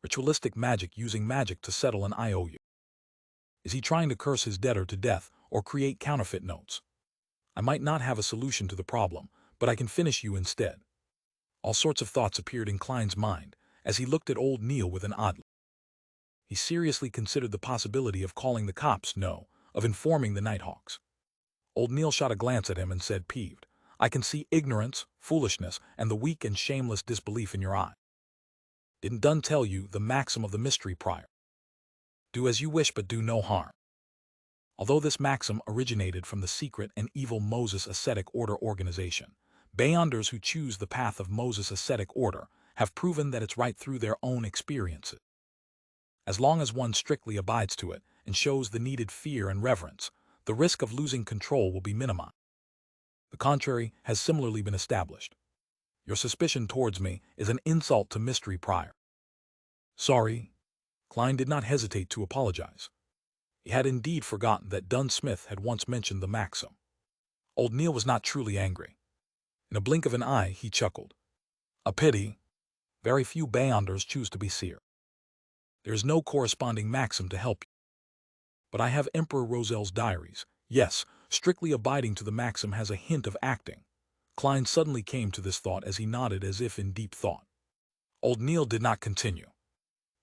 Ritualistic magic using magic to settle an IOU. Is he trying to curse his debtor to death or create counterfeit notes? I might not have a solution to the problem, but I can finish you instead. All sorts of thoughts appeared in Klein's mind as he looked at old Neil with an odd look. He seriously considered the possibility of calling the cops, no, of informing the Nighthawks. Old Neil shot a glance at him and said, peeved, I can see ignorance, foolishness, and the weak and shameless disbelief in your eye. Didn't Dunn tell you the maxim of the mystery prior? Do as you wish but do no harm. Although this maxim originated from the secret and evil Moses Ascetic Order organization, Beyonders who choose the path of Moses Ascetic Order have proven that it's right through their own experiences. As long as one strictly abides to it and shows the needed fear and reverence, the risk of losing control will be minimized. The contrary has similarly been established. Your suspicion towards me is an insult to mystery prior. Sorry. Klein did not hesitate to apologize. He had indeed forgotten that Dunn Smith had once mentioned the maxim. Old Neil was not truly angry. In a blink of an eye, he chuckled. A pity. Very few Beyonders choose to be seer. There is no corresponding maxim to help you. But I have Emperor Rosel's diaries. Yes, strictly abiding to the maxim has a hint of acting. Klein suddenly came to this thought as he nodded as if in deep thought. Old Neil did not continue.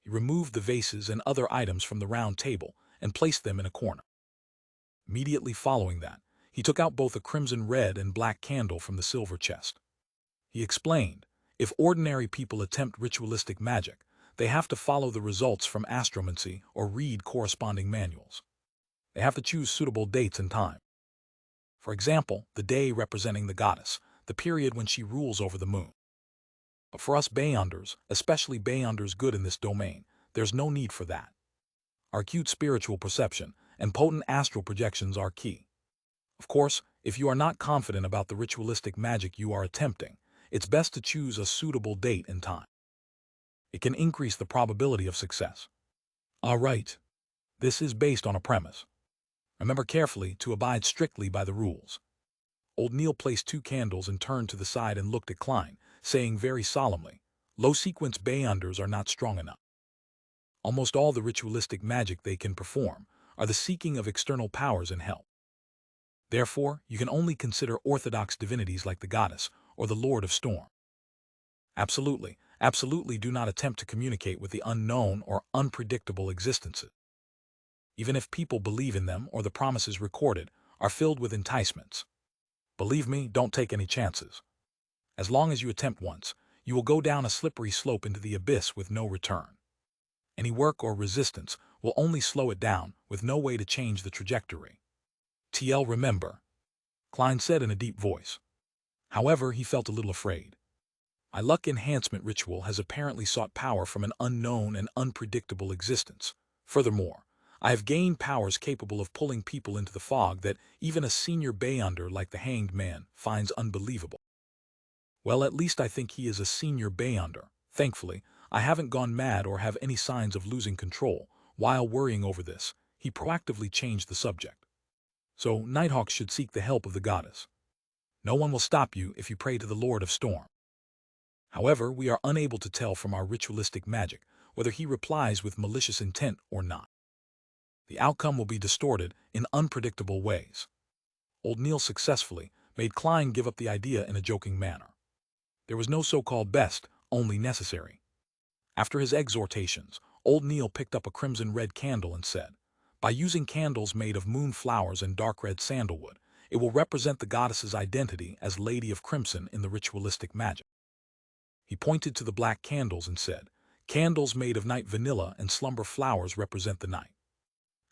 He removed the vases and other items from the round table and placed them in a corner. Immediately following that, he took out both a crimson red and black candle from the silver chest. He explained, if ordinary people attempt ritualistic magic, they have to follow the results from astromancy or read corresponding manuals. They have to choose suitable dates and time. For example, the day representing the goddess, the period when she rules over the moon. But for us Beyonders, especially Beyonders good in this domain, there's no need for that. Our acute spiritual perception and potent astral projections are key. Of course, if you are not confident about the ritualistic magic you are attempting, it's best to choose a suitable date and time. It can increase the probability of success. All right. This is based on a premise. Remember carefully to abide strictly by the rules. Old Neil placed 2 candles and turned to the side and looked at Klein, saying very solemnly, low-sequence Beyonders are not strong enough. Almost all the ritualistic magic they can perform are the seeking of external powers and help. Therefore, you can only consider orthodox divinities like the goddess or the Lord of Storm. Absolutely, absolutely do not attempt to communicate with the unknown or unpredictable existences. Even if people believe in them or the promises recorded are filled with enticements. Believe me, don't take any chances. As long as you attempt once, you will go down a slippery slope into the abyss with no return. Any work or resistance will only slow it down with no way to change the trajectory. TL remember, Klein said in a deep voice. However, he felt a little afraid. My luck enhancement ritual has apparently sought power from an unknown and unpredictable existence. Furthermore, I have gained powers capable of pulling people into the fog that even a senior Beyonder like the Hanged Man finds unbelievable. Well, at least I think he is a senior Beyonder. Thankfully, I haven't gone mad or have any signs of losing control. While worrying over this, he proactively changed the subject. So, Nighthawks should seek the help of the goddess. No one will stop you if you pray to the Lord of Storm. However, we are unable to tell from our ritualistic magic whether he replies with malicious intent or not. The outcome will be distorted in unpredictable ways. Old Neil successfully made Klein give up the idea in a joking manner. There was no so-called best, only necessary. After his exhortations, Old Neil picked up a crimson red candle and said, by using candles made of moon flowers and dark red sandalwood, it will represent the goddess's identity as Lady of Crimson in the ritualistic magic. He pointed to the black candles and said, candles made of night vanilla and slumber flowers represent the night.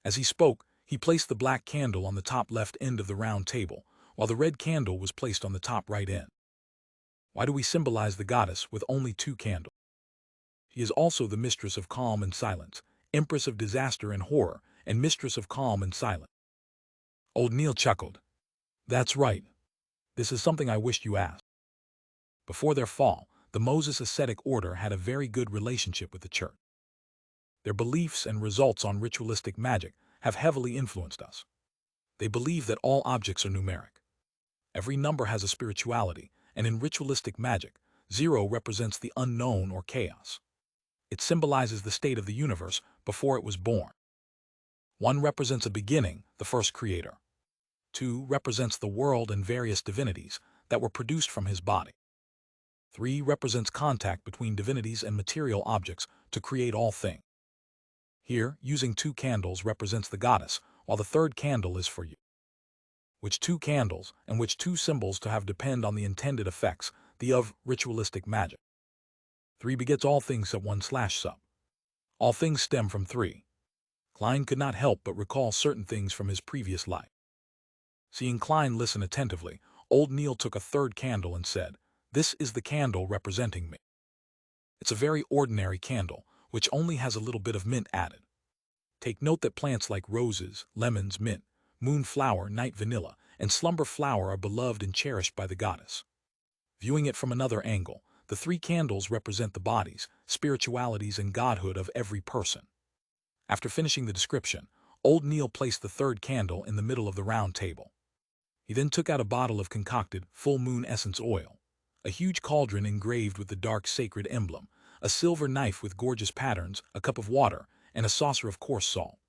As he spoke, he placed the black candle on the top left end of the round table, while the red candle was placed on the top right end. Why do we symbolize the goddess with only 2 candles? She is also the mistress of calm and silence, empress of disaster and horror, and mistress of calm and silence. Old Neil chuckled. That's right. This is something I wished you asked. Before their fall, the Moses Ascetic Order had a very good relationship with the Church. Their beliefs and results on ritualistic magic have heavily influenced us. They believe that all objects are numeric. Every number has a spirituality, and in ritualistic magic, 0 represents the unknown or chaos. It symbolizes the state of the universe before it was born. 1 represents a beginning, the first creator. 2 represents the world and various divinities that were produced from his body. 3 represents contact between divinities and material objects to create all things. Here, using 2 candles represents the goddess, while the 3rd candle is for you. Which 2 candles and which 2 symbols to have depend on the intended effects, the of ritualistic magic. 3 begets all things at 1/sub. All things stem from 3. Klein could not help but recall certain things from his previous life. Seeing Klein listen attentively, old Neil took a 3rd candle and said, "This is the candle representing me. It's a very ordinary candle, which only has a little bit of mint added. Take note that plants like roses, lemons, mint, moonflower, night vanilla, and slumber flower are beloved and cherished by the goddess." Viewing it from another angle, the 3 candles represent the bodies, spiritualities, and godhood of every person. After finishing the description, old Neil placed the 3rd candle in the middle of the round table. He then took out a bottle of concocted full moon essence oil, a huge cauldron engraved with the dark sacred emblem, a silver knife with gorgeous patterns, a cup of water, and a saucer of coarse salt.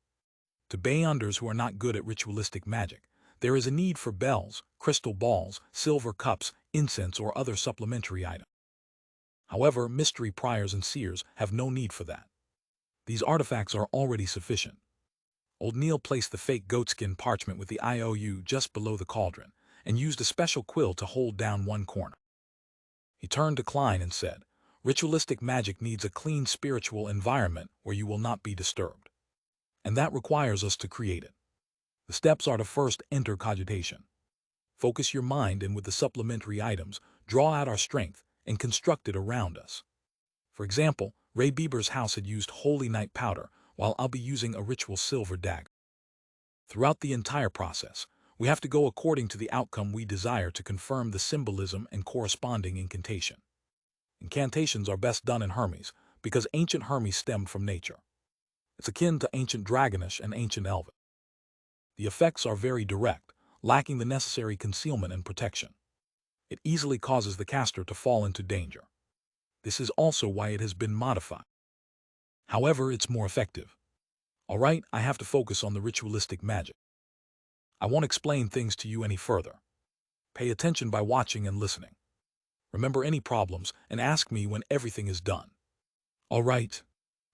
To Bayonders who are not good at ritualistic magic, there is a need for bells, crystal balls, silver cups, incense, or other supplementary items. However, mystery priors and seers have no need for that. These artifacts are already sufficient. Old Neil placed the fake goatskin parchment with the IOU just below the cauldron and used a special quill to hold down one corner. He turned to Klein and said, "Ritualistic magic needs a clean spiritual environment where you will not be disturbed. And that requires us to create it. The steps are to first enter cogitation. Focus your mind and with the supplementary items, draw out our strength and construct it around us. For example, Ray Bieber's house had used holy night powder, while I'll be using a ritual silver dagger. Throughout the entire process, we have to go according to the outcome we desire to confirm the symbolism and corresponding incantation. Incantations are best done in Hermes, because ancient Hermes stemmed from nature. It's akin to ancient Dragonish and ancient Elven. The effects are very direct, lacking the necessary concealment and protection. It easily causes the caster to fall into danger. This is also why it has been modified. However, it's more effective. Alright, I have to focus on the ritualistic magic. I won't explain things to you any further. Pay attention by watching and listening. Remember any problems and ask me when everything is done. Alright.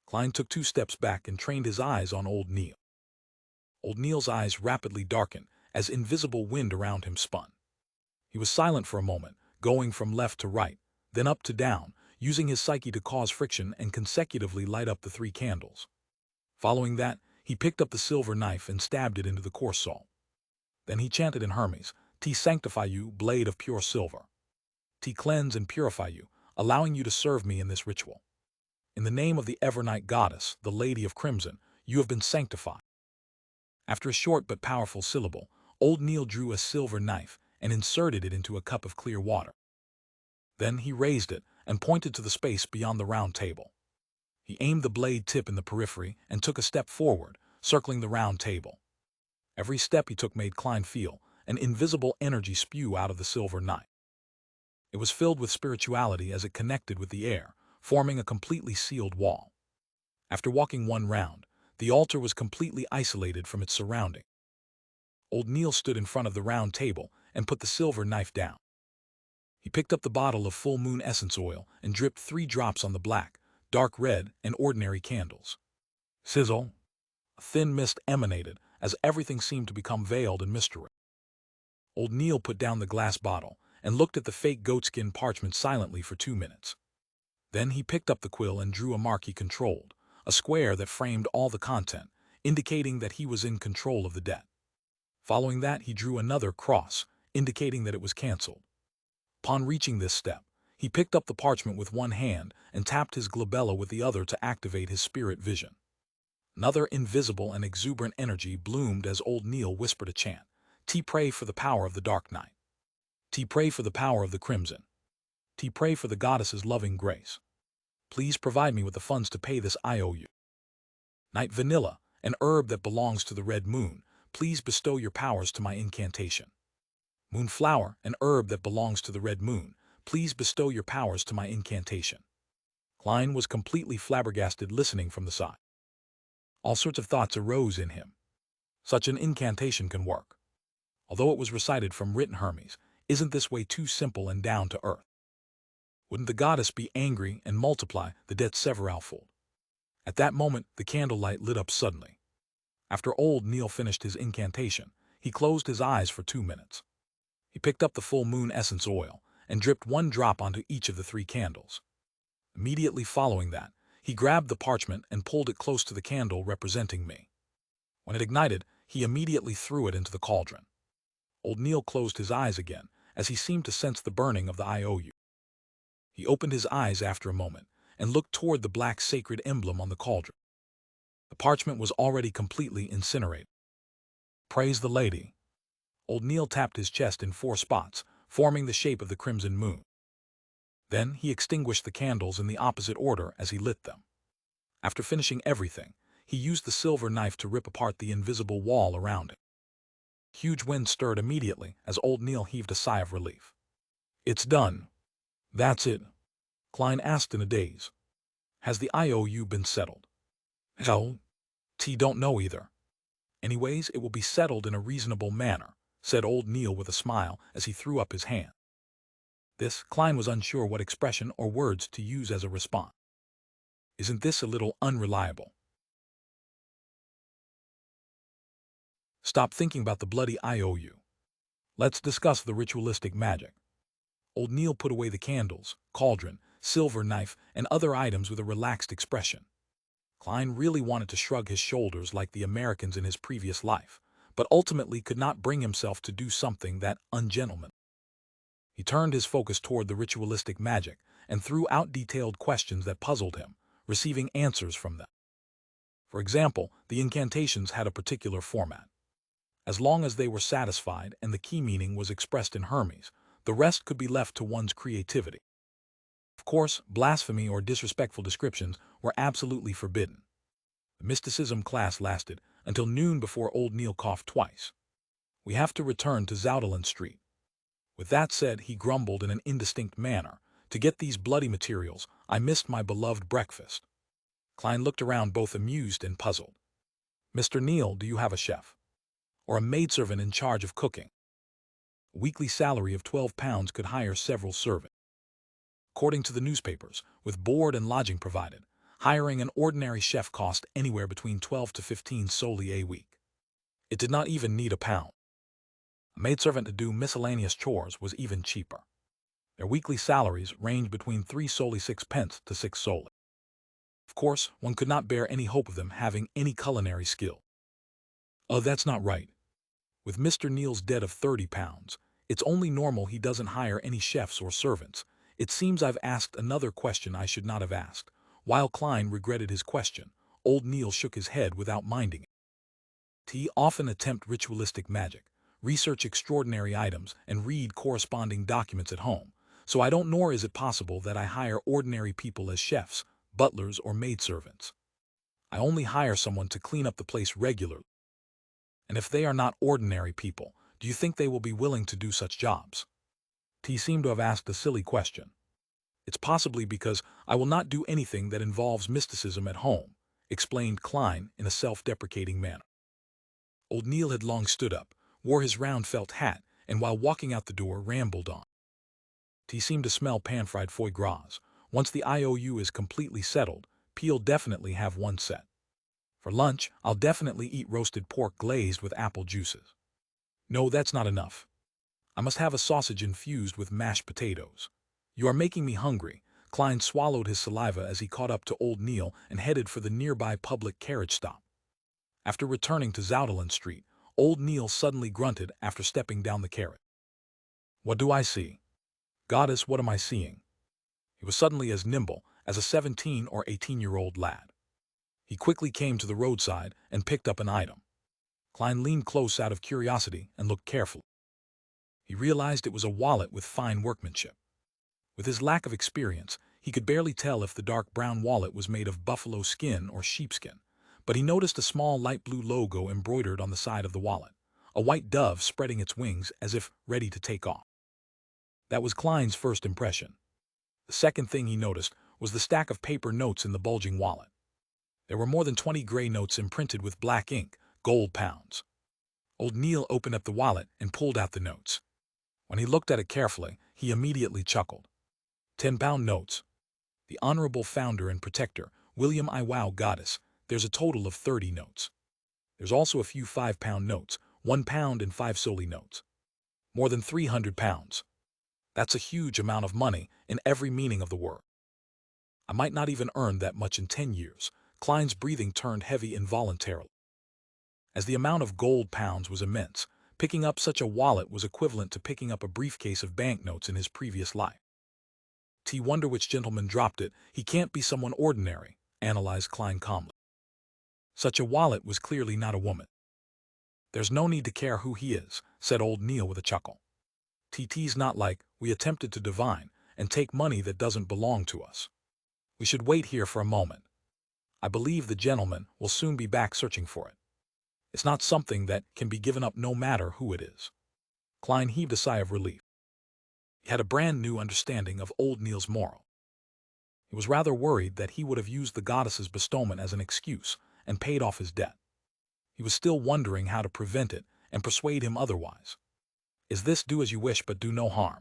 Klein took 2 steps back and trained his eyes on old Neil. Old Neil's eyes rapidly darkened as invisible wind around him spun. He was silent for a moment, going from left to right, then up to down, using his psyche to cause friction and consecutively light up the 3 candles. Following that, he picked up the silver knife and stabbed it into the coarse salt. Then he chanted in Hermes, "T sanctify you, blade of pure silver. T cleanse and purify you, allowing you to serve me in this ritual. In the name of the Evernight goddess, the Lady of Crimson, you have been sanctified." After a short but powerful syllable, old Neil drew a silver knife and inserted it into a cup of clear water. Then he raised it and pointed to the space beyond the round table. He aimed the blade tip in the periphery and took a step forward, circling the round table. Every step he took made Klein feel an invisible energy spew out of the silver knife. It was filled with spirituality as it connected with the air, forming a completely sealed wall. After walking 1 round, the altar was completely isolated from its surrounding. Old Neil stood in front of the round table and put the silver knife down. He picked up the bottle of full moon essence oil and dripped 3 drops on the black, dark red, and ordinary candles. Sizzle! A thin mist emanated as everything seemed to become veiled in mystery. Old Neil put down the glass bottle and looked at the fake goatskin parchment silently for 2 minutes. Then he picked up the quill and drew a mark he controlled, a square that framed all the content, indicating that he was in control of the debt. Following that, he drew another cross, indicating that it was cancelled. Upon reaching this step, he picked up the parchment with one hand and tapped his glabella with the other to activate his spirit vision. Another invisible and exuberant energy bloomed as old Neil whispered a chant. "T pray for the power of the dark night. T pray for the power of the crimson. T pray for the goddess's loving grace. Please provide me with the funds to pay this IOU. Night vanilla, an herb that belongs to the red moon, please bestow your powers to my incantation. Moonflower, an herb that belongs to the red moon, please bestow your powers to my incantation. Klein was completely flabbergasted listening from the side. All sorts of thoughts arose in him. Such an incantation can work. Although it was recited from written Hermes, isn't this way too simple and down to earth? Wouldn't the goddess be angry and multiply the debt severalfold? At that moment, the candlelight lit up suddenly. After old Neil finished his incantation, he closed his eyes for 2 minutes. He picked up the full moon essence oil and dripped 1 drop onto each of the 3 candles. Immediately following that, he grabbed the parchment and pulled it close to the candle representing me. When it ignited, he immediately threw it into the cauldron. Old Neil closed his eyes again, as he seemed to sense the burning of the IOU. He opened his eyes after a moment and looked toward the black sacred emblem on the cauldron. The parchment was already completely incinerated. Praise the lady. Old Neil tapped his chest in 4 spots, forming the shape of the crimson moon. Then he extinguished the candles in the opposite order as he lit them. After finishing everything, he used the silver knife to rip apart the invisible wall around him. Huge wind stirred immediately as old Neil heaved a sigh of relief. It's done. That's it. Klein asked in a daze. Has the IOU been settled? Hell, T don't know either. Anyways, it will be settled in a reasonable manner, said old Neil with a smile as he threw up his hand. This, Klein was unsure what expression or words to use as a response. Isn't this a little unreliable? Stop thinking about the bloody IOU. Let's discuss the ritualistic magic. Old Neil put away the candles, cauldron, silver knife, and other items with a relaxed expression. Klein really wanted to shrug his shoulders like the Americans in his previous life, but ultimately could not bring himself to do something that ungentlemanly. He turned his focus toward the ritualistic magic and threw out detailed questions that puzzled him, receiving answers from them. For example, the incantations had a particular format. As long as they were satisfied and the key meaning was expressed in Hermes, the rest could be left to one's creativity. Of course, blasphemy or disrespectful descriptions were absolutely forbidden. The mysticism class lasted until noon before old Neil coughed twice. We have to return to Zoudeland Street. With that said, he grumbled in an indistinct manner, to get these bloody materials, I missed my beloved breakfast. Klein looked around both amused and puzzled. Mr. Neil, do you have a chef? Or a maidservant in charge of cooking? A weekly salary of £12 could hire several servants. According to the newspapers, with board and lodging provided, hiring an ordinary chef cost anywhere between 12 to 15 soldi a week. It did not even need £1. A maidservant to do miscellaneous chores was even cheaper. Their weekly salaries ranged between 3 soldi 6 pence to 6 soldi. Of course, one could not bear any hope of them having any culinary skill. Oh, that's not right. With Mr. Neil's debt of £30, it's only normal he doesn't hire any chefs or servants. It seems I've asked another question I should not have asked. While Klein regretted his question, old Neil shook his head without minding it. He often attempt ritualistic magic, research extraordinary items, and read corresponding documents at home, so I don't nor is it possible that I hire ordinary people as chefs, butlers, or maidservants. I only hire someone to clean up the place regularly. And if they are not ordinary people, do you think they will be willing to do such jobs? He seemed to have asked a silly question. It's possibly because I will not do anything that involves mysticism at home, explained Klein in a self-deprecating manner. Old Neil had long stood up, wore his round felt hat, and while walking out the door rambled on. He seemed to smell pan-fried foie gras. Once the IOU is completely settled, P'll definitely have one set. For lunch, I'll definitely eat roasted pork glazed with apple juices. No, that's not enough. I must have a sausage infused with mashed potatoes. You are making me hungry. Klein swallowed his saliva as he caught up to old Neil and headed for the nearby public carriage stop. After returning to Zoudeland Street, old Neil suddenly grunted after stepping down the carriage. What do I see? Goddess, what am I seeing? He was suddenly as nimble as a 17 or 18-year-old lad. He quickly came to the roadside and picked up an item. Klein leaned close out of curiosity and looked carefully. He realized it was a wallet with fine workmanship. With his lack of experience, he could barely tell if the dark brown wallet was made of buffalo skin or sheepskin, but he noticed a small light blue logo embroidered on the side of the wallet, a white dove spreading its wings as if ready to take off. That was Klein's first impression. The second thing he noticed was the stack of paper notes in the bulging wallet. There were more than 20 gray notes imprinted with black ink, gold pounds. Old Neil opened up the wallet and pulled out the notes. When he looked at it carefully, he immediately chuckled. 10-pound notes. The Honorable Founder and Protector, William I. Wow Goddess, there's a total of 30 notes. There's also a few 5-pound notes, 1 pound and 5 solely notes. More than 300 pounds. That's a huge amount of money in every meaning of the word. I might not even earn that much in 10 years. Klein's breathing turned heavy involuntarily. As the amount of gold pounds was immense, picking up such a wallet was equivalent to picking up a briefcase of banknotes in his previous life. Wonder which gentleman dropped it. He can't be someone ordinary, analyzed Klein calmly. Such a wallet was clearly not a woman. There's no need to care who he is, said old Neil with a chuckle. TT's not like we attempted to divine and take money that doesn't belong to us. We should wait here for a moment. I believe the gentleman will soon be back searching for it. It's not something that can be given up no matter who it is. Klein heaved a sigh of relief. He had a brand new understanding of old Neil's moral. He was rather worried that he would have used the goddess's bestowment as an excuse and paid off his debt. He was still wondering how to prevent it and persuade him otherwise. Is this do as you wish but do no harm?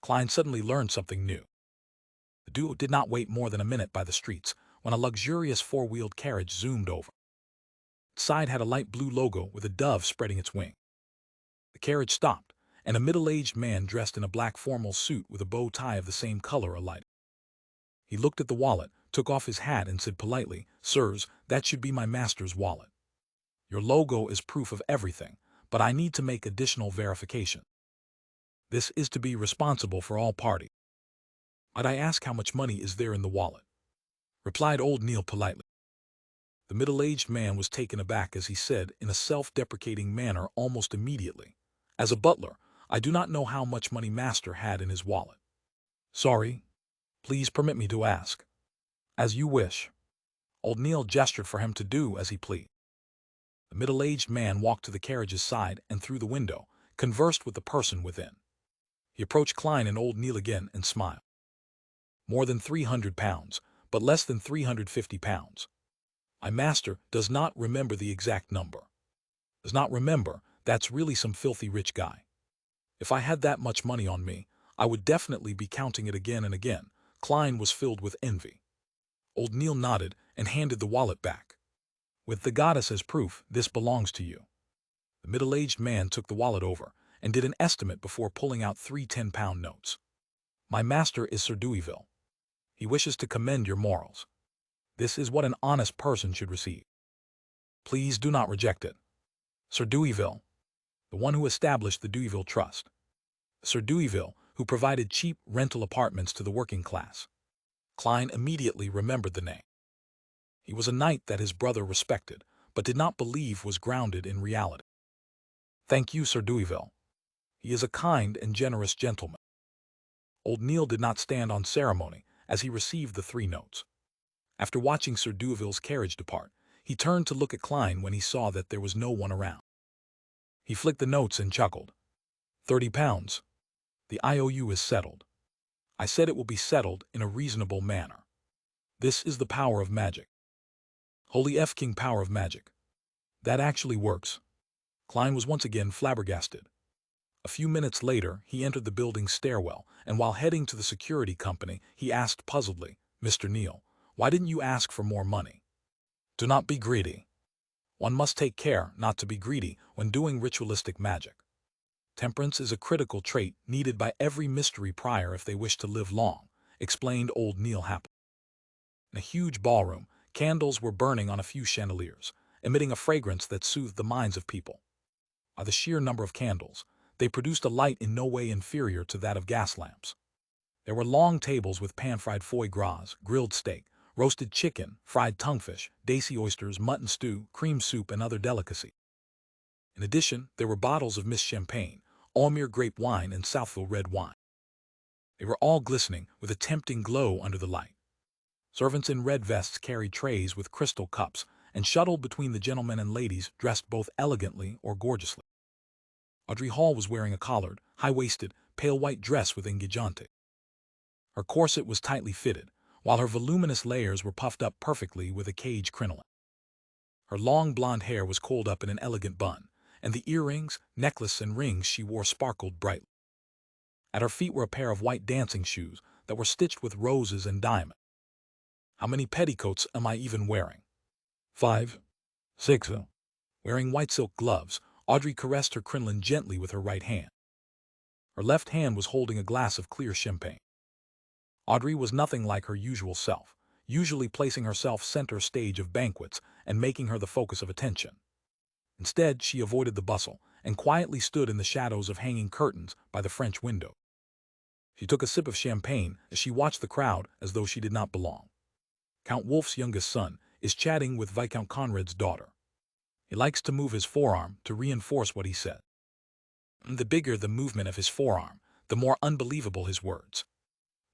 Klein suddenly learned something new. The duo did not wait more than a minute by the streets when a luxurious four-wheeled carriage zoomed over. Its side had a light blue logo with a dove spreading its wing. The carriage stopped, and a middle-aged man dressed in a black formal suit with a bow tie of the same color alighted. He looked at the wallet, took off his hat and said politely, "Sirs, that should be my master's wallet. Your logo is proof of everything, but I need to make additional verification. This is to be responsible for all parties. Might I ask how much money is there in the wallet?" replied old Neil politely. The middle-aged man was taken aback as he said in a self-deprecating manner almost immediately, "As a butler, I do not know how much money master had in his wallet. Sorry. Please permit me to ask." "As you wish." Old Neil gestured for him to do as he pleased. The middle-aged man walked to the carriage's side and through the window, conversed with the person within. He approached Klein and old Neil again and smiled. "More than 300 pounds, but less than 350 pounds. My master does not remember the exact number. Does not remember, that's really some filthy rich guy. If I had that much money on me, I would definitely be counting it again and again." Klein was filled with envy. Old Neil nodded and handed the wallet back. "With the goddess as proof, this belongs to you." The middle-aged man took the wallet over and did an estimate before pulling out 3 10-pound notes. "My master is Sir Deweyville. He wishes to commend your morals. This is what an honest person should receive. Please do not reject it. Sir Deweyville, the one who established the Deweyville Trust. Sir Deweyville, who provided cheap rental apartments to the working class." Klein immediately remembered the name. He was a knight that his brother respected, but did not believe was grounded in reality. "Thank you, Sir Deweyville. He is a kind and generous gentleman." Old Neil did not stand on ceremony as he received the 3 notes. After watching Sir Deweyville's carriage depart, he turned to look at Klein when he saw that there was no one around. He flicked the notes and chuckled. 30 pounds. The IOU is settled. I said it will be settled in a reasonable manner. This is the power of magic. Holy F-King power of magic. That actually works." Klein was once again flabbergasted. A few minutes later, he entered the building's stairwell, and while heading to the security company, he asked puzzledly, "Mr. Neil, why didn't you ask for more money?" "Do not be greedy. One must take care not to be greedy when doing ritualistic magic. Temperance is a critical trait needed by every mystery prior if they wish to live long," explained old Neil happily. In a huge ballroom, candles were burning on a few chandeliers, emitting a fragrance that soothed the minds of people. By the sheer number of candles, they produced a light in no way inferior to that of gas lamps. There were long tables with pan-fried foie gras, grilled steak, roasted chicken, fried tonguefish, daisy oysters, mutton stew, cream soup, and other delicacies. In addition, there were bottles of Miss Champagne, Almere grape wine, and Southville red wine. They were all glistening with a tempting glow under the light. Servants in red vests carried trays with crystal cups and shuttled between the gentlemen and ladies dressed both elegantly or gorgeously. Audrey Hall was wearing a collared, high-waisted, pale white dress with engagement. Her corset was tightly fitted, while her voluminous layers were puffed up perfectly with a cage crinoline. Her long blonde hair was coiled up in an elegant bun, and the earrings, necklace, and rings she wore sparkled brightly. At her feet were a pair of white dancing shoes that were stitched with roses and diamonds. How many petticoats am I even wearing? 5, 6. Wearing white silk gloves, Audrey caressed her crinoline gently with her right hand. Her left hand was holding a glass of clear champagne. Audrey was nothing like her usual self, usually placing herself center stage of banquets and making her the focus of attention. Instead, she avoided the bustle and quietly stood in the shadows of hanging curtains by the French window. She took a sip of champagne as she watched the crowd as though she did not belong. Count Wolf's youngest son is chatting with Viscount Conrad's daughter. He likes to move his forearm to reinforce what he said. The bigger the movement of his forearm, the more unbelievable his words.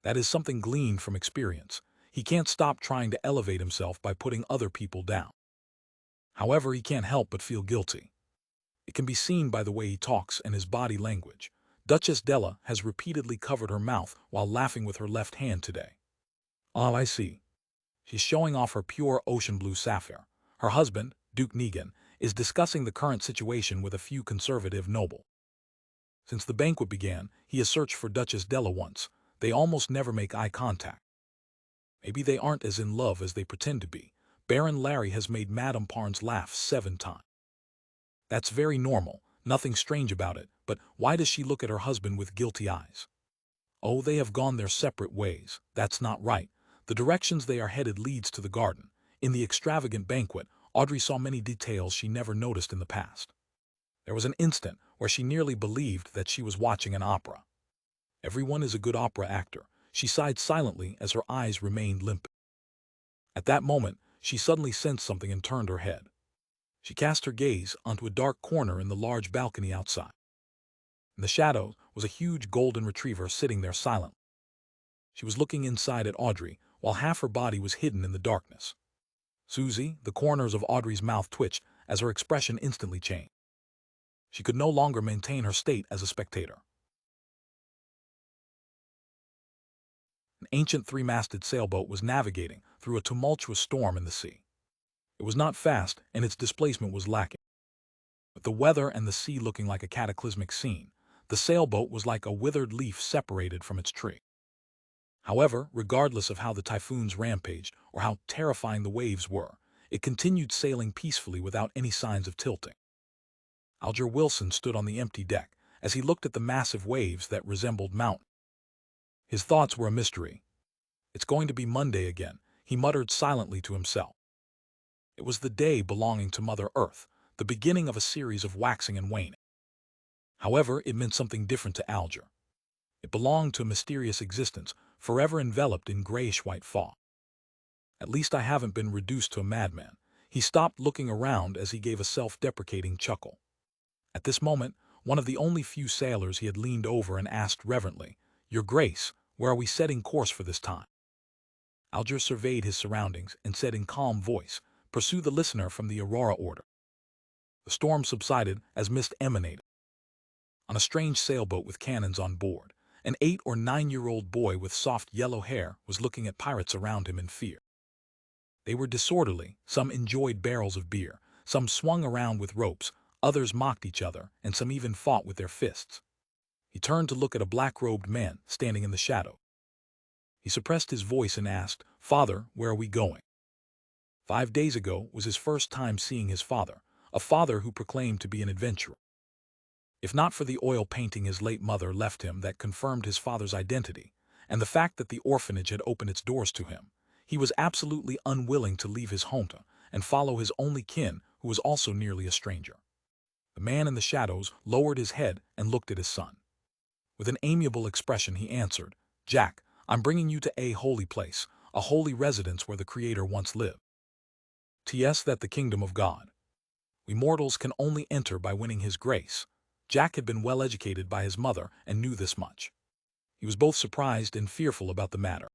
That is something gleaned from experience. He can't stop trying to elevate himself by putting other people down. However, he can't help but feel guilty. It can be seen by the way he talks and his body language. Duchess Della has repeatedly covered her mouth while laughing with her left hand today. Oh, I see. She's showing off her pure ocean blue sapphire. Her husband, Duke Negan, is discussing the current situation with a few conservative nobles. Since the banquet began, he has searched for Duchess Della once. They almost never make eye contact. Maybe they aren't as in love as they pretend to be. Baron Larry has made Madame Parnes laugh 7 times. That's very normal, nothing strange about it, but why does she look at her husband with guilty eyes? Oh, they have gone their separate ways. That's not right. The directions they are headed leads to the garden. In the extravagant banquet, Audrey saw many details she never noticed in the past. There was an instant where she nearly believed that she was watching an opera. Everyone is a good opera actor. She sighed silently as her eyes remained limpid. At that moment, she suddenly sensed something and turned her head. She cast her gaze onto a dark corner in the large balcony outside. In the shadows was a huge golden retriever sitting there silently. She was looking inside at Audrey, while half her body was hidden in the darkness. Susie, the corners of Audrey's mouth twitched as her expression instantly changed. She could no longer maintain her state as a spectator. An ancient 3-masted sailboat was navigating through a tumultuous storm in the sea. It was not fast, and its displacement was lacking. With the weather and the sea looking like a cataclysmic scene, the sailboat was like a withered leaf separated from its tree. However, regardless of how the typhoons rampaged or how terrifying the waves were, it continued sailing peacefully without any signs of tilting. Alger Wilson stood on the empty deck as he looked at the massive waves that resembled mountains. His thoughts were a mystery. It's going to be Monday again, he muttered silently to himself. It was the day belonging to Mother Earth, the beginning of a series of waxing and waning. However, it meant something different to Alger. It belonged to a mysterious existence, forever enveloped in grayish-white fog. At least I haven't been reduced to a madman. He stopped looking around as he gave a self-deprecating chuckle. At this moment, one of the only few sailors he had leaned over and asked reverently, "Your Grace, where are we setting course for this time?" Alger surveyed his surroundings and said in calm voice, "Pursue the listener from the Aurora order." The storm subsided as mist emanated. On a strange sailboat with cannons on board, an 8- or 9-year-old boy with soft yellow hair was looking at pirates around him in fear. They were disorderly, some enjoyed barrels of beer, some swung around with ropes, others mocked each other, and some even fought with their fists. He turned to look at a black-robed man standing in the shadow. He suppressed his voice and asked, "Father, where are we going?" 5 days ago was his first time seeing his father, a father who proclaimed to be an adventurer. If not for the oil painting his late mother left him that confirmed his father's identity, and the fact that the orphanage had opened its doors to him, he was absolutely unwilling to leave his hometown and follow his only kin, who was also nearly a stranger. The man in the shadows lowered his head and looked at his son. With an amiable expression he answered, "Jack, I'm bringing you to a holy place, a holy residence where the Creator once lived. 'Tis that the kingdom of God. We mortals can only enter by winning his grace." Jack had been well educated by his mother and knew this much. He was both surprised and fearful about the matter.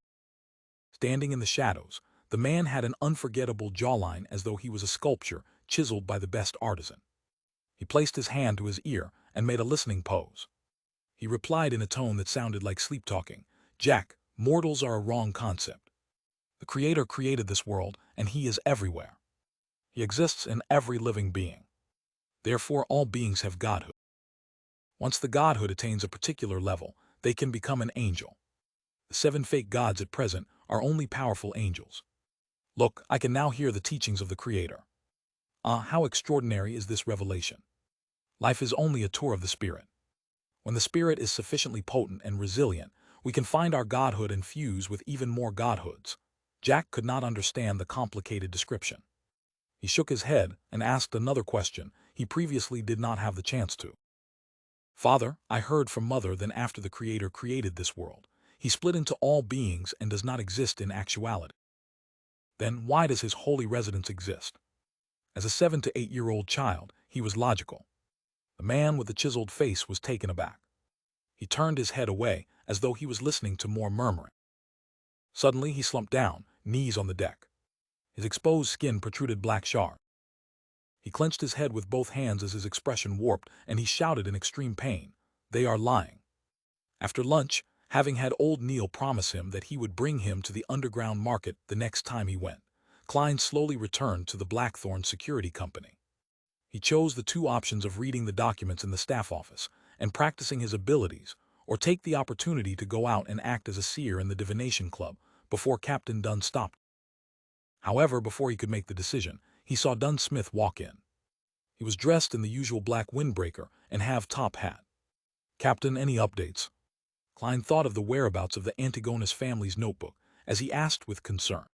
Standing in the shadows, the man had an unforgettable jawline as though he was a sculpture chiseled by the best artisan. He placed his hand to his ear and made a listening pose. He replied in a tone that sounded like sleep-talking, "Jack, mortals are a wrong concept. The Creator created this world, and He is everywhere. He exists in every living being. Therefore, all beings have godhood. Once the godhood attains a particular level, they can become an angel. The 7 fake gods at present are only powerful angels. Look, I can now hear the teachings of the Creator. Ah, how extraordinary is this revelation! Life is only a tour of the Spirit. When the Spirit is sufficiently potent and resilient, we can find our godhood and fuse with even more godhoods. Jack could not understand the complicated description. He shook his head and asked another question he previously did not have the chance to. Father, I heard from Mother that after the Creator created this world, He split into all beings and does not exist in actuality. Then why does His holy residence exist? As a 7 to 8-year-old child, he was logical. The man with the chiseled face was taken aback. He turned his head away as though he was listening to more murmuring. Suddenly he slumped down, knees on the deck. His exposed skin protruded black shards. He clenched his head with both hands as his expression warped, and he shouted in extreme pain, "They are lying." After lunch, having had old Neil promise him that he would bring him to the underground market the next time he went, Klein slowly returned to the Blackthorn Security Company. He chose the 2 options of reading the documents in the staff office and practicing his abilities, or take the opportunity to go out and act as a seer in the divination club before Captain Dunn stopped. However, before he could make the decision, he saw Dunn Smith walk in. He was dressed in the usual black windbreaker and half-top hat. "Captain, any updates?" Klein thought of the whereabouts of the Antigonus family's notebook as he asked with concern.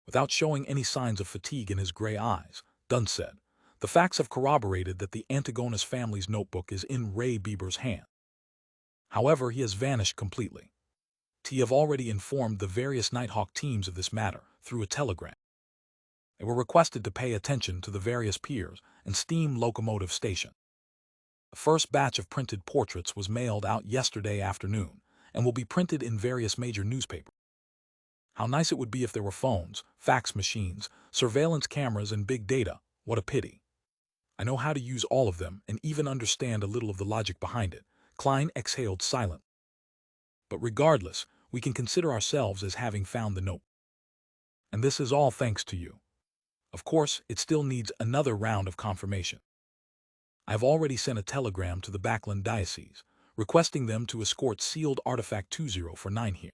Without showing any signs of fatigue in his gray eyes, Dunn said, "The facts have corroborated that the Antigonus family's notebook is in Ray Bieber's hand. However, he has vanished completely. T have already informed the various Nighthawk teams of this matter through a telegram. They were requested to pay attention to the various piers and steam locomotive stations. The first batch of printed portraits was mailed out yesterday afternoon and will be printed in various major newspapers. How nice it would be if there were phones, fax machines, surveillance cameras, and big data. What a pity. I know how to use all of them and even understand a little of the logic behind it." Klein exhaled silently. "But regardless, we can consider ourselves as having found the note. And this is all thanks to you. Of course, it still needs another round of confirmation. I have already sent a telegram to the Backland Diocese, requesting them to escort sealed artifact 20 for 9 here.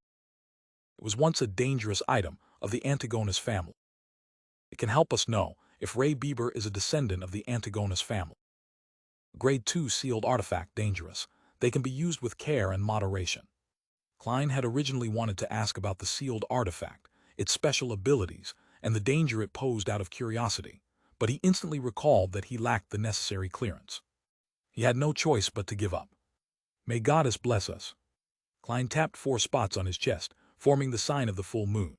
It was once a dangerous item of the Antigonus family. It can help us know if Ray Bieber is a descendant of the Antigonus family. Grade 2 sealed artifact dangerous. They can be used with care and moderation." Klein had originally wanted to ask about the sealed artifact, its special abilities, and the danger it posed out of curiosity, but he instantly recalled that he lacked the necessary clearance. He had no choice but to give up. "May Goddess bless us." Klein tapped 4 spots on his chest, forming the sign of the full moon.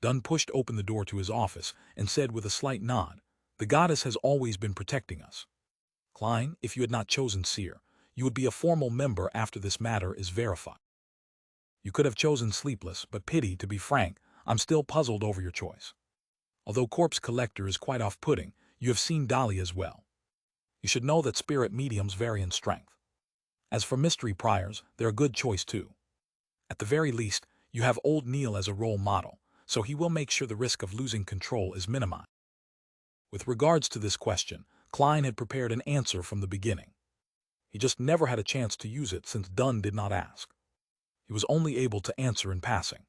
Dunn pushed open the door to his office and said with a slight nod, "The Goddess has always been protecting us. Klein, if you had not chosen Seer, you would be a formal member after this matter is verified. You could have chosen Sleepless, but pity, to be frank, I'm still puzzled over your choice. Although Corpse Collector is quite off-putting, you have seen Dolly as well. You should know that spirit mediums vary in strength. As for Mystery Priors, they're a good choice too. At the very least, you have old Neil as a role model, so he will make sure the risk of losing control is minimized." With regards to this question, Klein had prepared an answer from the beginning. He just never had a chance to use it since Dunn did not ask. He was only able to answer in passing.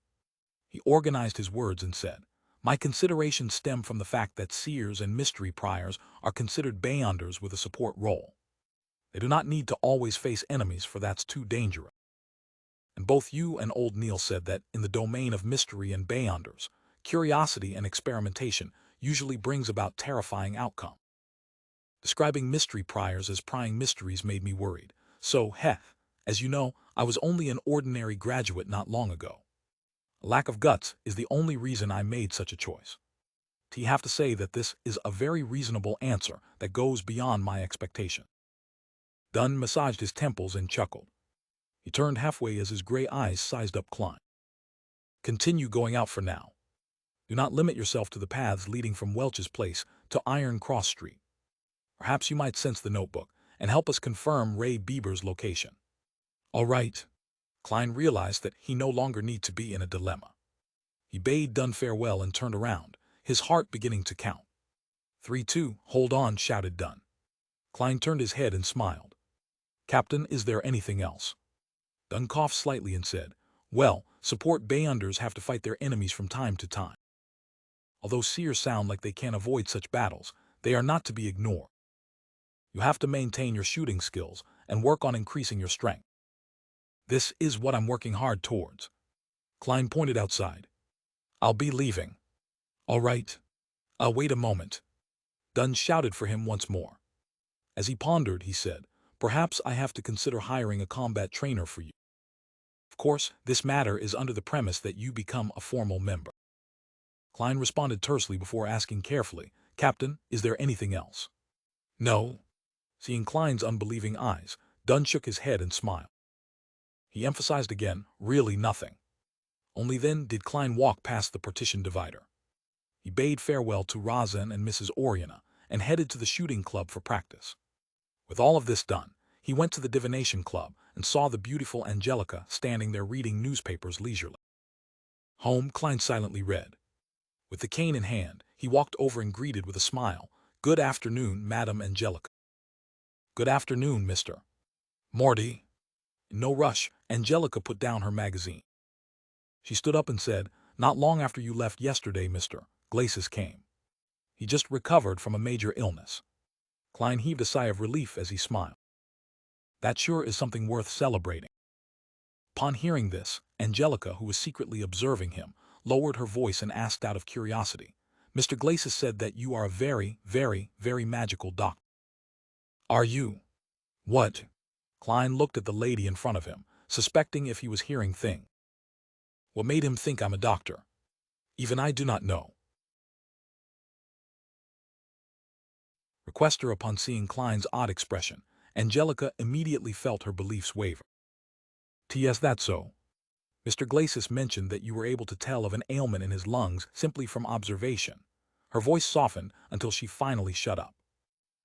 He organized his words and said, "My considerations stem from the fact that seers and mystery priors are considered beyonders with a support role. They do not need to always face enemies, for that's too dangerous. And both you and old Neil said that in the domain of mystery and beyonders, curiosity and experimentation usually brings about terrifying outcomes. Describing mystery priors as prying mysteries made me worried. So, as you know, I was only an ordinary graduate not long ago. A lack of guts is the only reason I made such a choice. I have to say that this is a very reasonable answer that goes beyond my expectation." Dunn massaged his temples and chuckled. He turned halfway as his gray eyes sized up Klein. "Continue going out for now. Do not limit yourself to the paths leading from Welch's Place to Iron Cross Street. Perhaps you might sense the notebook and help us confirm Ray Bieber's location." "All right." Klein realized that he no longer needed to be in a dilemma. He bade Dunn farewell and turned around, his heart beginning to count. 3-2, hold on, shouted Dunn. Klein turned his head and smiled. Captain, is there anything else? Dunn coughed slightly and said, well, support Bayunders have to fight their enemies from time to time. Although seers sound like they can't avoid such battles, they are not to be ignored. You have to maintain your shooting skills and work on increasing your strength. This is what I'm working hard towards. Klein pointed outside. I'll be leaving. All right. Wait a moment. Dunn shouted for him once more. As he pondered, he said, perhaps I have to consider hiring a combat trainer for you. Of course, this matter is under the premise that you become a formal member. Klein responded tersely before asking carefully, Captain, is there anything else? No. Seeing Klein's unbelieving eyes, Dunn shook his head and smiled. He emphasized again, really nothing. Only then did Klein walk past the partition divider. He bade farewell to Razan and Mrs. Oriana and headed to the shooting club for practice. With all of this done, he went to the divination club and saw the beautiful Angelica standing there reading newspapers leisurely. Home, Klein silently read. With the cane in hand, he walked over and greeted with a smile, Good afternoon, Madam Angelica. Good afternoon, Mr. Morty. In no rush, Angelica put down her magazine. She stood up and said, Not long after you left yesterday, Mr. Glacis came. He just recovered from a major illness. Klein heaved a sigh of relief as he smiled. That sure is something worth celebrating. Upon hearing this, Angelica, who was secretly observing him, lowered her voice and asked out of curiosity, Mr. Glacis said that you are a very, very, very magical doctor. Are you? What? Klein looked at the lady in front of him, suspecting if he was hearing things. What made him think I'm a doctor? Even I do not know. Requester, upon seeing Klein's odd expression, Angelica immediately felt her beliefs waver. T.S. That's so. Mr. Glacis mentioned that you were able to tell of an ailment in his lungs simply from observation. Her voice softened until she finally shut up.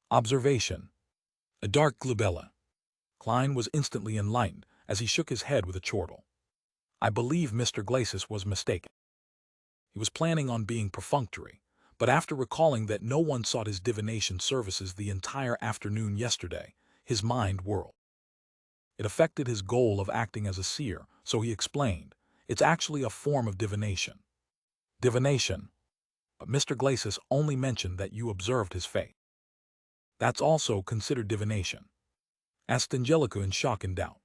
Observation. A dark glabella. Klein was instantly enlightened as he shook his head with a chortle. I believe Mr. Glacis was mistaken. He was planning on being perfunctory, but after recalling that no one sought his divination services the entire afternoon yesterday, his mind whirled. It affected his goal of acting as a seer, so he explained, it's actually a form of divination. Divination. But Mr. Glacis only mentioned that you observed his fate. That's also considered divination? Asked Angelica in shock and doubt.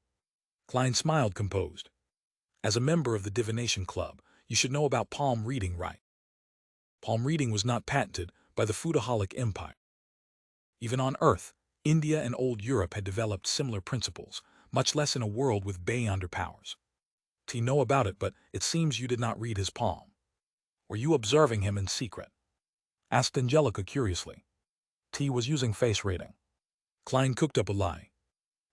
Klein smiled composed. As a member of the divination club, you should know about palm reading, right? Palm reading was not patented by the Foodaholic Empire. Even on Earth, India and old Europe had developed similar principles, much less in a world with Bayonder powers. T know about it, but it seems you did not read his palm. Were you observing him in secret? Asked Angelica curiously. T was using face reading. Klein cooked up a lie.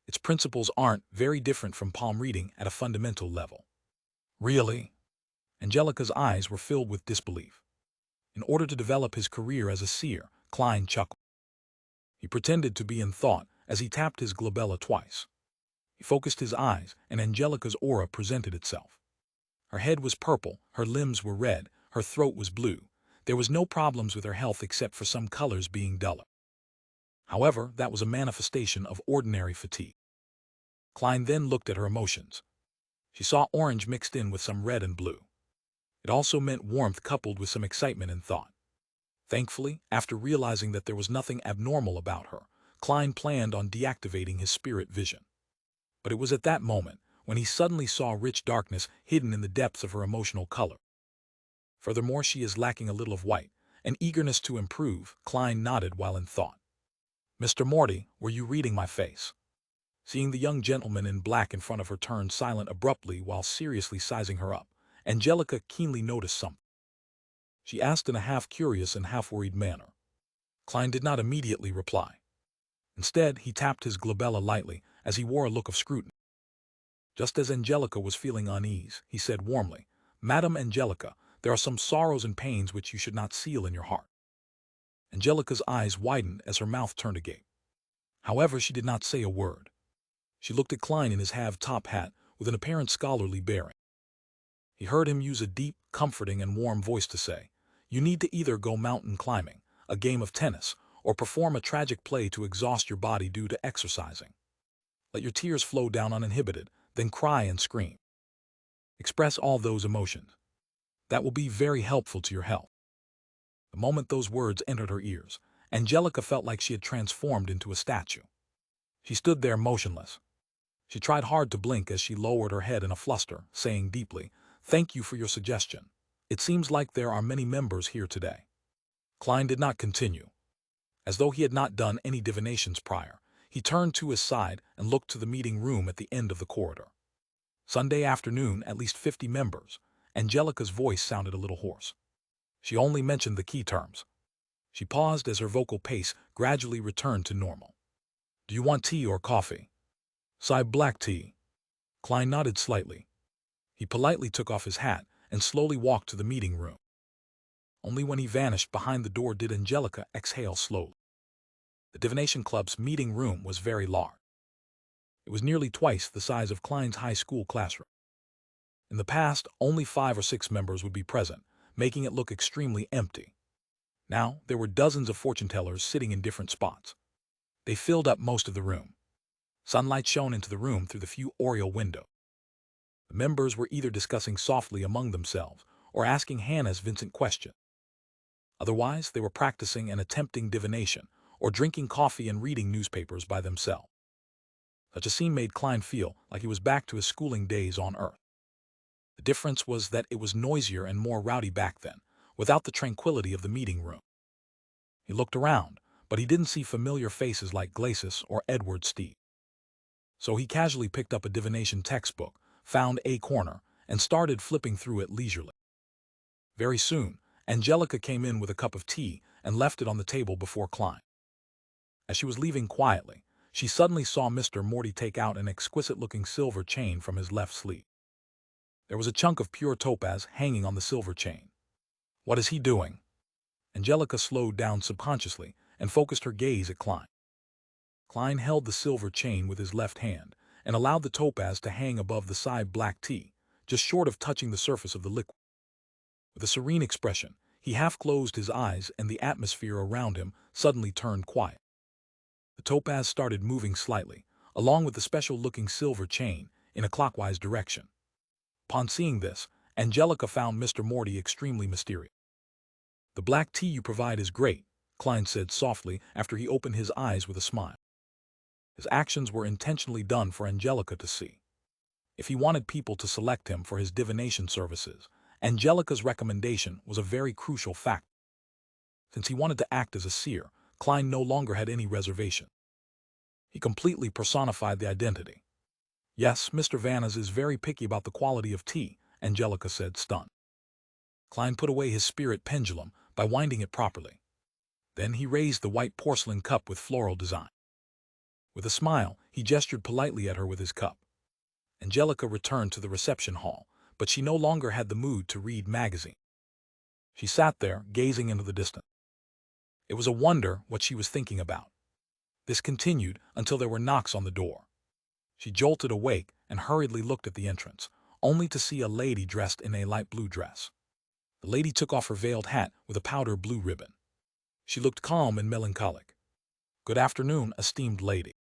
Its principles aren't very different from palm reading at a fundamental level. Really? Angelica's eyes were filled with disbelief. In order to develop his career as a seer, Klein chuckled. He pretended to be in thought as he tapped his glabella twice. He focused his eyes, and Angelica's aura presented itself. Her head was purple, her limbs were red, her throat was blue. There was no problems with her health except for some colors being duller. However, that was a manifestation of ordinary fatigue. Klein then looked at her emotions. She saw orange mixed in with some red and blue. It also meant warmth coupled with some excitement and thought. Thankfully, after realizing that there was nothing abnormal about her, Klein planned on deactivating his spirit vision. But it was at that moment when he suddenly saw rich darkness hidden in the depths of her emotional color. Furthermore, she is lacking a little of white, an eagerness to improve. Klein nodded while in thought. Mr. Morty, were you reading my face? Seeing the young gentleman in black in front of her turn silent abruptly while seriously sizing her up, Angelica keenly noticed something. She asked in a half-curious and half-worried manner. Klein did not immediately reply. Instead, he tapped his glabella lightly as he wore a look of scrutiny. Just as Angelica was feeling unease, he said warmly, Madam Angelica, there are some sorrows and pains which you should not seal in your heart. Angelica's eyes widened as her mouth turned agape. However, she did not say a word. She looked at Klein in his half-top hat with an apparent scholarly bearing. He heard him use a deep, comforting, and warm voice to say, "You need to either go mountain climbing, a game of tennis, or perform a tragic play to exhaust your body due to exercising. Let your tears flow down uninhibited, then cry and scream. Express all those emotions. That will be very helpful to your health." The moment those words entered her ears, Angelica felt like she had transformed into a statue. She stood there motionless. She tried hard to blink as she lowered her head in a fluster, saying deeply, "Thank you for your suggestion. It seems like there are many members here today." Klein did not continue. As though he had not done any divinations prior, he turned to his side and looked to the meeting room at the end of the corridor. Sunday afternoon, at least 50 members. Angelica's voice sounded a little hoarse. She only mentioned the key terms. She paused as her vocal pace gradually returned to normal. "Do you want tea or coffee?" "Sigh, black tea." Klein nodded slightly. He politely took off his hat and slowly walked to the meeting room. Only when he vanished behind the door did Angelica exhale slowly. The Divination Club's meeting room was very large. It was nearly twice the size of Klein's high school classroom. In the past, only 5 or 6 members would be present, making it look extremely empty. Now, there were dozens of fortune-tellers sitting in different spots. They filled up most of the room. Sunlight shone into the room through the few oriel windows. The members were either discussing softly among themselves or asking Hannah's Vincent questions. Otherwise, they were practicing and attempting divination or drinking coffee and reading newspapers by themselves. Such a scene made Klein feel like he was back to his schooling days on Earth. The difference was that it was noisier and more rowdy back then, without the tranquility of the meeting room. He looked around, but he didn't see familiar faces like Glacis or Edward Steed. So he casually picked up a divination textbook, found a corner, and started flipping through it leisurely. Very soon, Angelica came in with a cup of tea and left it on the table before Klein. As she was leaving quietly, she suddenly saw Mr. Morty take out an exquisite-looking silver chain from his left sleeve. There was a chunk of pure topaz hanging on the silver chain. "What is he doing?" Angelica slowed down subconsciously and focused her gaze at Klein. Klein held the silver chain with his left hand and allowed the topaz to hang above the side black tea, just short of touching the surface of the liquid. With a serene expression, he half closed his eyes and the atmosphere around him suddenly turned quiet. The topaz started moving slightly, along with the special-looking silver chain, in a clockwise direction. Upon seeing this, Angelica found Mr. Morty extremely mysterious. "The black tea you provide is great," Klein said softly after he opened his eyes with a smile. His actions were intentionally done for Angelica to see. If he wanted people to select him for his divination services, Angelica's recommendation was a very crucial factor. Since he wanted to act as a seer, Klein no longer had any reservation. He completely personified the identity. "Yes, Mr. Vannas is very picky about the quality of tea," Angelica said, stunned. Klein put away his spirit pendulum by winding it properly. Then he raised the white porcelain cup with floral design. With a smile, he gestured politely at her with his cup. Angelica returned to the reception hall, but she no longer had the mood to read magazines. She sat there, gazing into the distance. It was a wonder what she was thinking about. This continued until there were knocks on the door. She jolted awake and hurriedly looked at the entrance, only to see a lady dressed in a light blue dress. The lady took off her veiled hat with a powder blue ribbon. She looked calm and melancholic. "Good afternoon, esteemed lady.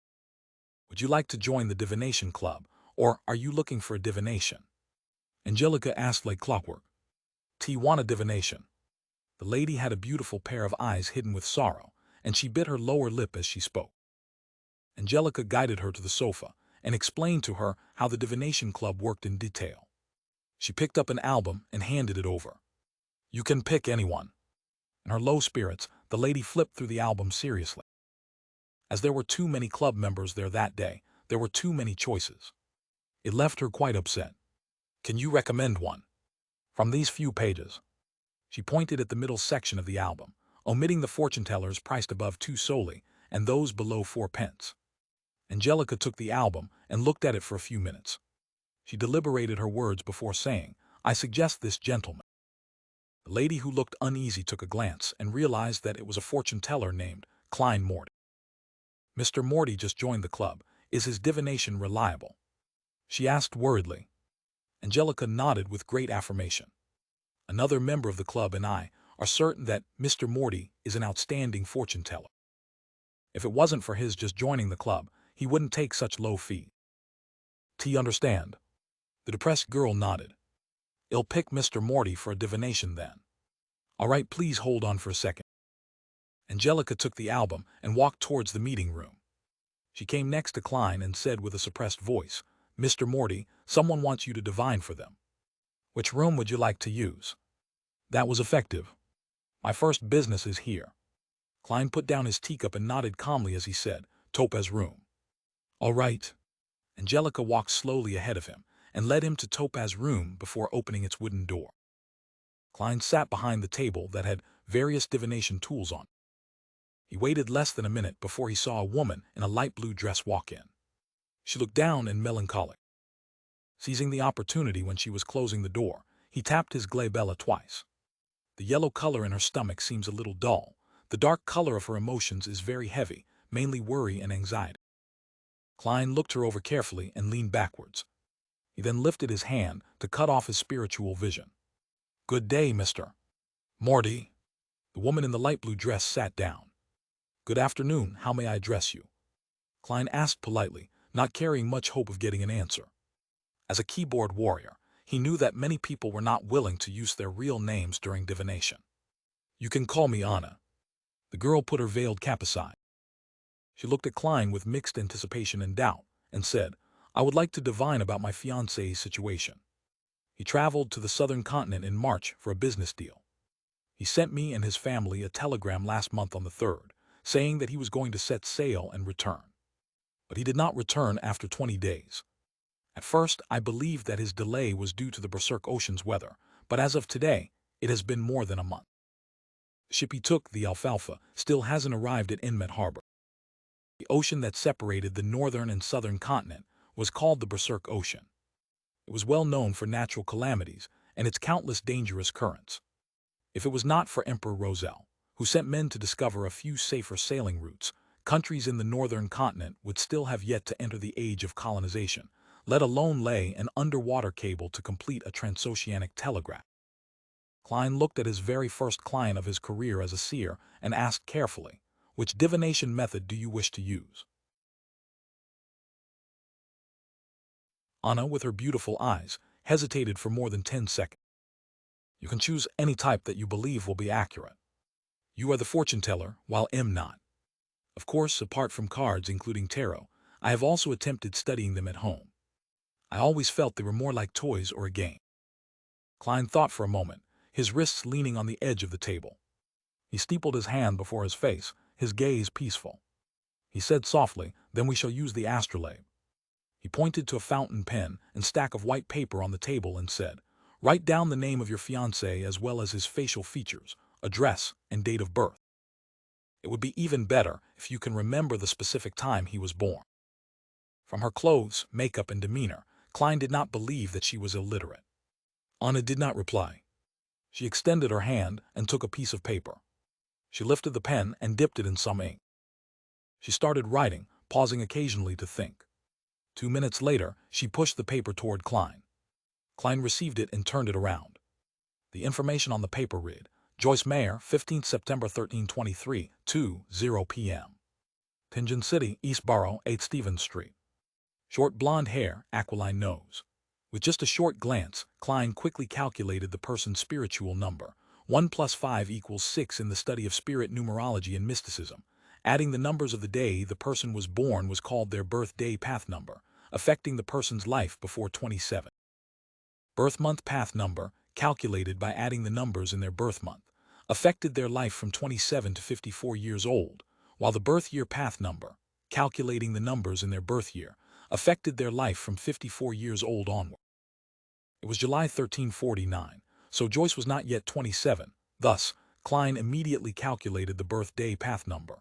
Would you like to join the Divination Club, or are you looking for a divination?" Angelica asked like clockwork. "T want a divination." The lady had a beautiful pair of eyes hidden with sorrow, and she bit her lower lip as she spoke. Angelica guided her to the sofa and explained to her how the Divination Club worked in detail. She picked up an album and handed it over. "You can pick anyone." In her low spirits, the lady flipped through the album seriously. As there were too many club members there that day, there were too many choices. It left her quite upset. "Can you recommend one? From these few pages." She pointed at the middle section of the album, omitting the fortune-tellers priced above 2 soldi and those below 4 pence. Angelica took the album and looked at it for a few minutes. She deliberated her words before saying, "I suggest this gentleman." The lady who looked uneasy took a glance and realized that it was a fortune-teller named Klein Morty. "Mr. Morty just joined the club. Is his divination reliable?" she asked worriedly. Angelica nodded with great affirmation. Another member of the club and I are certain that Mr. Morty is an outstanding fortune teller. If it wasn't for his just joining the club, he wouldn't take such low fee. T understand? The depressed girl nodded. I'll pick Mr. Morty for a divination then. All right, please hold on for a second. Angelica took the album and walked towards the meeting room. She came next to Klein and said with a suppressed voice, Mr. Morty, someone wants you to divine for them. Which room would you like to use? That was effective. My first business is here. Klein put down his teacup and nodded calmly as he said, Topaz room. All right. Angelica walked slowly ahead of him and led him to Topaz room before opening its wooden door. Klein sat behind the table that had various divination tools on it. He waited less than a minute before he saw a woman in a light blue dress walk in. She looked down and melancholic. Seizing the opportunity when she was closing the door, he tapped his glabella twice. The yellow color in her stomach seems a little dull. The dark color of her emotions is very heavy, mainly worry and anxiety. Klein looked her over carefully and leaned backwards. He then lifted his hand to cut off his spiritual vision. Good day, Mr. Morty. The woman in the light blue dress sat down. Good afternoon, how may I address you? Klein asked politely, not carrying much hope of getting an answer. As a keyboard warrior, he knew that many people were not willing to use their real names during divination. You can call me Anna. The girl put her veiled cap aside. She looked at Klein with mixed anticipation and doubt, and said, I would like to divine about my fiancé's situation. He traveled to the southern continent in March for a business deal. He sent me and his family a telegram last month on the 3rd, saying that he was going to set sail and return. But he did not return after 20 days. At first, I believed that his delay was due to the Berserk Ocean's weather, but as of today, it has been more than a month. The ship he took, the Alfalfa, still hasn't arrived at Inmet Harbor. The ocean that separated the northern and southern continent was called the Berserk Ocean. It was well known for natural calamities and its countless dangerous currents. If it was not for Emperor Roselle, who sent men to discover a few safer sailing routes, countries in the northern continent would still have yet to enter the age of colonization, let alone lay an underwater cable to complete a transoceanic telegraph. Klein looked at his very first client of his career as a seer and asked carefully, which divination method do you wish to use? Anna, with her beautiful eyes, hesitated for more than 10 seconds. You can choose any type that you believe will be accurate. You are the fortune teller, while I'm not. Of course, apart from cards, including tarot, I have also attempted studying them at home. I always felt they were more like toys or a game. Klein thought for a moment, his wrists leaning on the edge of the table. He steepled his hand before his face, his gaze peaceful. He said softly, then we shall use the astrolabe. He pointed to a fountain pen and stack of white paper on the table and said, write down the name of your fiancé as well as his facial features, address, and date of birth. It would be even better if you can remember the specific time he was born. From her clothes, makeup, and demeanor, Klein did not believe that she was illiterate. Anna did not reply. She extended her hand and took a piece of paper. She lifted the pen and dipped it in some ink. She started writing, pausing occasionally to think. 2 minutes later, she pushed the paper toward Klein. Klein received it and turned it around. The information on the paper read, Joyce Mayer, 15 September 1323, 2:0 p.m. Pigeon City, East Borough, 8 Stevens Street. Short blonde hair, aquiline nose. With just a short glance, Klein quickly calculated the person's spiritual number. 1 plus 5 equals 6 in the study of spirit numerology and mysticism. Adding the numbers of the day the person was born was called their birthday path number, affecting the person's life before 27. Birth month path number, calculated by adding the numbers in their birth month, affected their life from 27 to 54 years old, while the birth year path number, calculating the numbers in their birth year, affected their life from 54 years old onward. It was July 1349, so Joyce was not yet 27. Thus, Klein immediately calculated the birthday path number.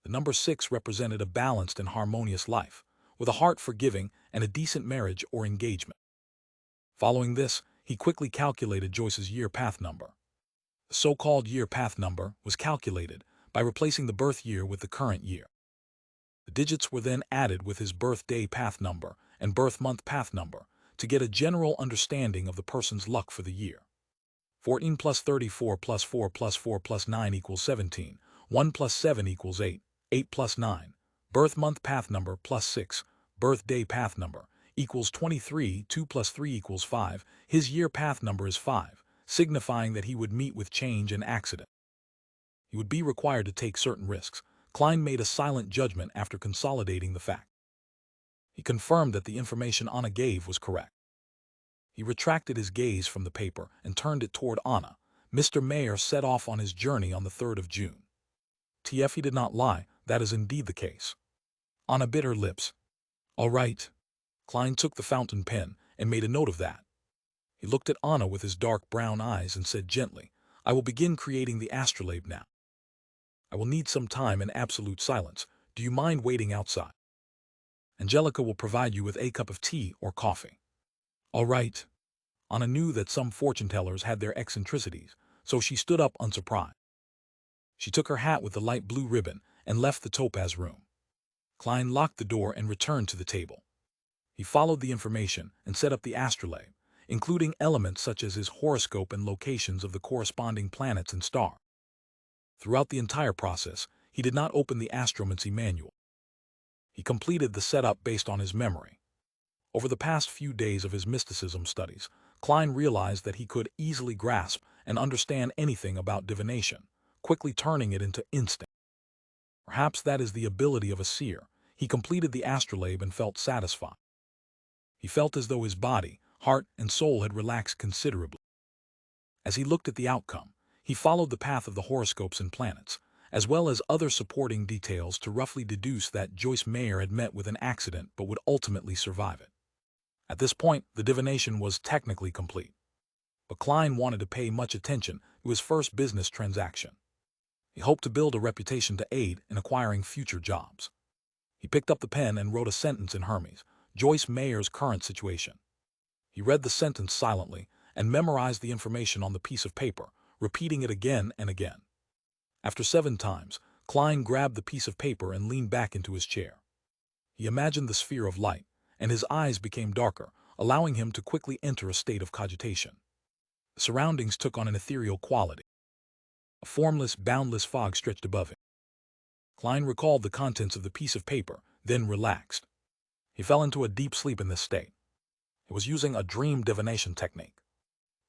The number 6 represented a balanced and harmonious life, with a heart for giving and a decent marriage or engagement. Following this, he quickly calculated Joyce's year path number. The so-called year path number was calculated by replacing the birth year with the current year. The digits were then added with his birthday path number and birth month path number to get a general understanding of the person's luck for the year. 14 plus 34 plus 4 plus 4 plus 9 equals 17. 1 plus 7 equals 8. 8 plus 9. Birth month path number plus 6. Birthday path number equals 23. 2 plus 3 equals 5. His year path number is 5, signifying that he would meet with change and accident. He would be required to take certain risks. Klein made a silent judgment after consolidating the fact. He confirmed that the information Anna gave was correct. He retracted his gaze from the paper and turned it toward Anna. Mr. Mayer set off on his journey on the 3rd of June. TF, he did not lie, that is indeed the case. Anna bit her lips. All right. Klein took the fountain pen and made a note of that. He looked at Anna with his dark brown eyes and said gently, I will begin creating the astrolabe now. I will need some time in absolute silence. Do you mind waiting outside? Angelica will provide you with a cup of tea or coffee. All right. Anna knew that some fortune-tellers had their eccentricities, so she stood up unsurprised. She took her hat with the light blue ribbon and left the topaz room. Klein locked the door and returned to the table. He followed the information and set up the astrolabe, including elements such as his horoscope and locations of the corresponding planets and stars. Throughout the entire process, he did not open the astromancy manual. He completed the setup based on his memory. Over the past few days of his mysticism studies, Klein realized that he could easily grasp and understand anything about divination, quickly turning it into instinct. Perhaps that is the ability of a seer. He completed the astrolabe and felt satisfied. He felt as though his body, heart, and soul had relaxed considerably. As he looked at the outcome, he followed the path of the horoscopes and planets, as well as other supporting details to roughly deduce that Joyce Mayer had met with an accident but would ultimately survive it. At this point, the divination was technically complete. But Klein wanted to pay much attention to his first business transaction. He hoped to build a reputation to aid in acquiring future jobs. He picked up the pen and wrote a sentence in Hermes, Joyce Mayer's current situation. He read the sentence silently and memorized the information on the piece of paper, repeating it again and again. After 7 times, Klein grabbed the piece of paper and leaned back into his chair. He imagined the sphere of light, and his eyes became darker, allowing him to quickly enter a state of cogitation. The surroundings took on an ethereal quality. A formless, boundless fog stretched above him. Klein recalled the contents of the piece of paper, then relaxed. He fell into a deep sleep in this state. He was using a dream divination technique.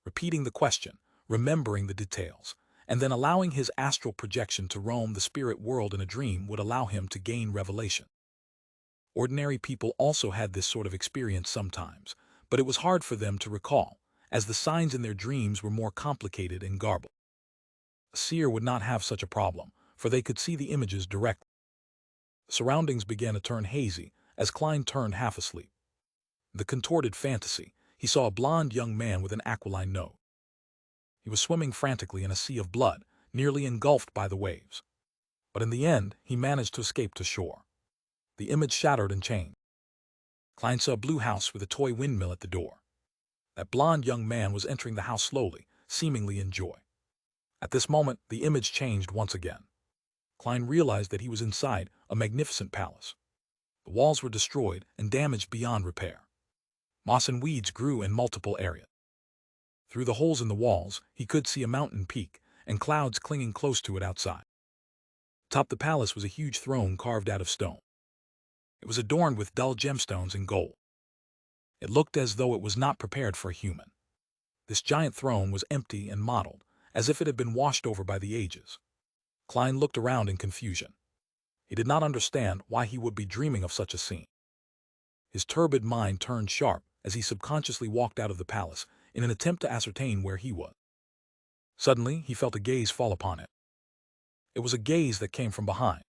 Repeating the question, remembering the details, and then allowing his astral projection to roam the spirit world in a dream would allow him to gain revelation. Ordinary people also had this sort of experience sometimes, but it was hard for them to recall, as the signs in their dreams were more complicated and garbled. A seer would not have such a problem, for they could see the images directly. The surroundings began to turn hazy as Klein turned half asleep. In the contorted fantasy, he saw a blond young man with an aquiline nose. He was swimming frantically in a sea of blood, nearly engulfed by the waves. But in the end, he managed to escape to shore. The image shattered and changed. Klein saw a blue house with a toy windmill at the door. That blond young man was entering the house slowly, seemingly in joy. At this moment, the image changed once again. Klein realized that he was inside a magnificent palace. The walls were destroyed and damaged beyond repair. Moss and weeds grew in multiple areas. Through the holes in the walls, he could see a mountain peak and clouds clinging close to it outside. Atop the palace was a huge throne carved out of stone. It was adorned with dull gemstones and gold. It looked as though it was not prepared for a human. This giant throne was empty and mottled, as if it had been washed over by the ages. Klein looked around in confusion. He did not understand why he would be dreaming of such a scene. His turbid mind turned sharp as he subconsciously walked out of the palace in an attempt to ascertain where he was. Suddenly, he felt a gaze fall upon him. It was a gaze that came from behind.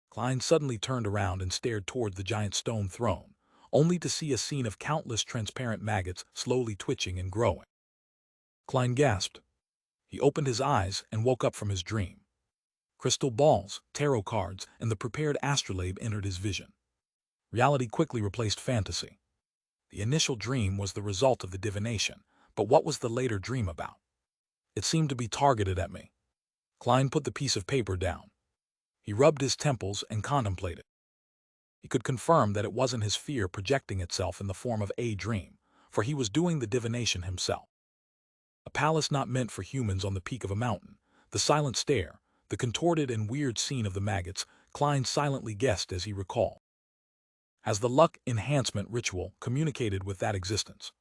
Klein suddenly turned around and stared toward the giant stone throne, only to see a scene of countless transparent maggots slowly twitching and growing. Klein gasped. He opened his eyes and woke up from his dream. Crystal balls, tarot cards, and the prepared astrolabe entered his vision. Reality quickly replaced fantasy. The initial dream was the result of the divination, but what was the later dream about? It seemed to be targeted at me. Klein put the piece of paper down. He rubbed his temples and contemplated. He could confirm that it wasn't his fear projecting itself in the form of a dream, for he was doing the divination himself. A palace not meant for humans on the peak of a mountain, the silent stare, the contorted and weird scene of the maggots, Klein silently guessed as he recalled. Has the luck enhancement ritual communicated with that existence?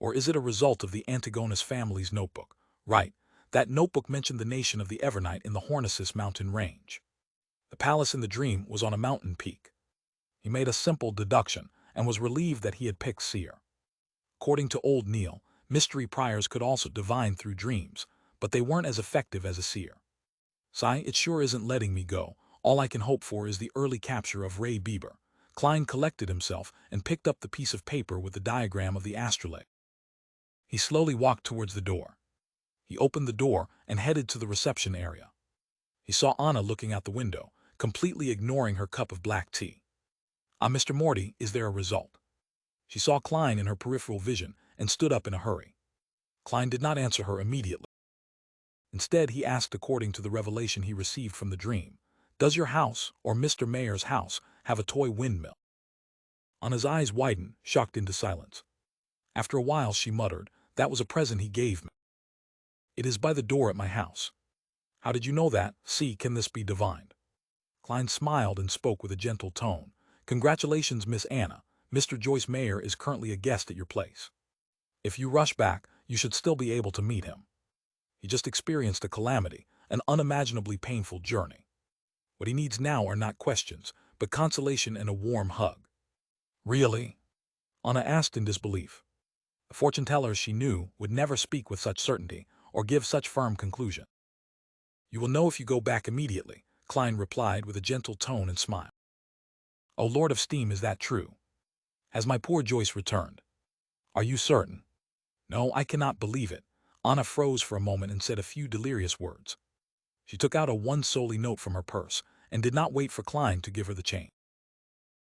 Or is it a result of the Antigonus family's notebook? Right, that notebook mentioned the nation of the Evernight in the Hornisus mountain range. The palace in the dream was on a mountain peak. He made a simple deduction and was relieved that he had picked seer. According to old Neil, mystery priors could also divine through dreams, but they weren't as effective as a seer. Sigh, it sure isn't letting me go. All I can hope for is the early capture of Ray Bieber. Klein collected himself and picked up the piece of paper with the diagram of the astrolabe. He slowly walked towards the door. He opened the door and headed to the reception area. He saw Anna looking out the window, completely ignoring her cup of black tea. Mr. Morty, is there a result? She saw Klein in her peripheral vision and stood up in a hurry. Klein did not answer her immediately. Instead, he asked according to the revelation he received from the dream, does your house, or Mr. Mayor's house, have a toy windmill? Anna's eyes widened, shocked into silence. After a while she muttered, that was a present he gave me. It is by the door at my house. How did you know that? See, can this be divined? Klein smiled and spoke with a gentle tone. Congratulations, Miss Anna. Mr. Joyce Mayer is currently a guest at your place. If you rush back, you should still be able to meet him. He just experienced a calamity, an unimaginably painful journey. What he needs now are not questions, but consolation and a warm hug. Really? Anna asked in disbelief. The fortune-teller she knew would never speak with such certainty or give such firm conclusion. You will know if you go back immediately, Klein replied with a gentle tone and smile. Oh, Lord of Steam, is that true? Has my poor Joyce returned? Are you certain? No, I cannot believe it. Anna froze for a moment and said a few delirious words. She took out a one-solely note from her purse and did not wait for Klein to give her the change.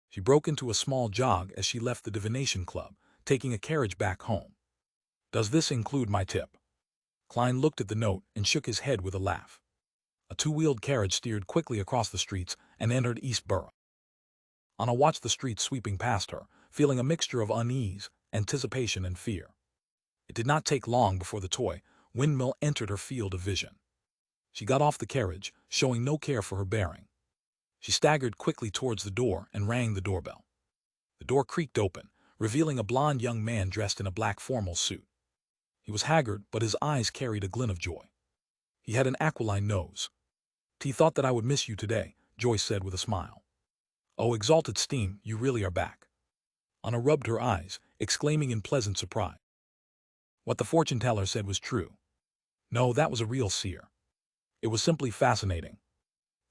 She broke into a small jog as she left the divination club, taking a carriage back home. Does this include my tip? Klein looked at the note and shook his head with a laugh. A two-wheeled carriage steered quickly across the streets and entered East Borough. Anna watched the streets sweeping past her, feeling a mixture of unease, anticipation, and fear. It did not take long before the toy windmill entered her field of vision. She got off the carriage, showing no care for her bearing. She staggered quickly towards the door and rang the doorbell. The door creaked open, revealing a blond young man dressed in a black formal suit. He was haggard, but his eyes carried a glint of joy. He had an aquiline nose. He thought that I would miss you today, Joyce said with a smile. Oh, exalted Steam, you really are back. Anna rubbed her eyes, exclaiming in pleasant surprise. What the fortune-teller said was true. No, that was a real seer. It was simply fascinating.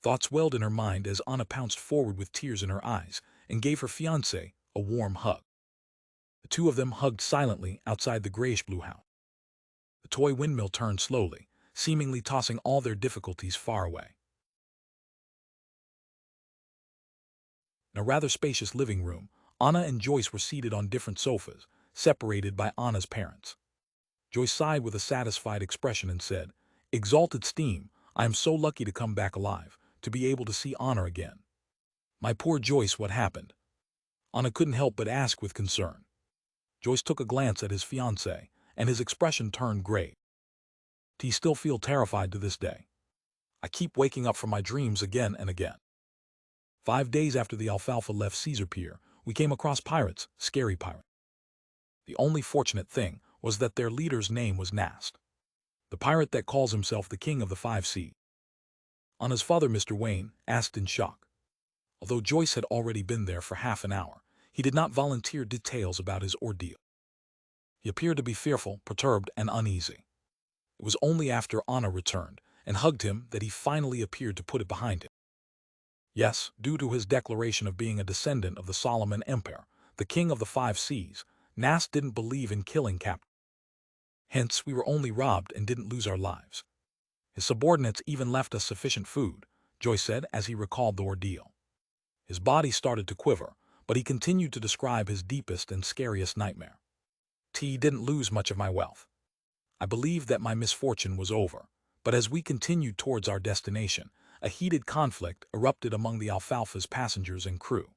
Thoughts welled in her mind as Anna pounced forward with tears in her eyes and gave her fiancé a warm hug. The two of them hugged silently outside the grayish-blue house. The toy windmill turned slowly, seemingly tossing all their difficulties far away. In a rather spacious living room, Anna and Joyce were seated on different sofas, separated by Anna's parents. Joyce sighed with a satisfied expression and said, Exalted Steam, I am so lucky to come back alive, to be able to see Anna again. My poor Joyce, what happened? Anna couldn't help but ask with concern. Joyce took a glance at his fiancée, and his expression turned grave. Do you still feel terrified to this day? I keep waking up from my dreams again and again. 5 days after the Alfalfa left Caesar Pier, we came across pirates, scary pirates. The only fortunate thing was that their leader's name was Nast, the pirate that calls himself the King of the Five Seas. Anna's father, Mr. Wayne, asked in shock. Although Joyce had already been there for half an hour, he did not volunteer details about his ordeal. He appeared to be fearful, perturbed, and uneasy. It was only after Anna returned and hugged him that he finally appeared to put it behind him. Yes, due to his declaration of being a descendant of the Solomon Empire, the King of the Five Seas, Nast didn't believe in killing captives. Hence, we were only robbed and didn't lose our lives. His subordinates even left us sufficient food, Joyce said as he recalled the ordeal. His body started to quiver, but he continued to describe his deepest and scariest nightmare. T didn't lose much of my wealth. I believed that my misfortune was over, but as we continued towards our destination, a heated conflict erupted among the Alfalfa's passengers and crew.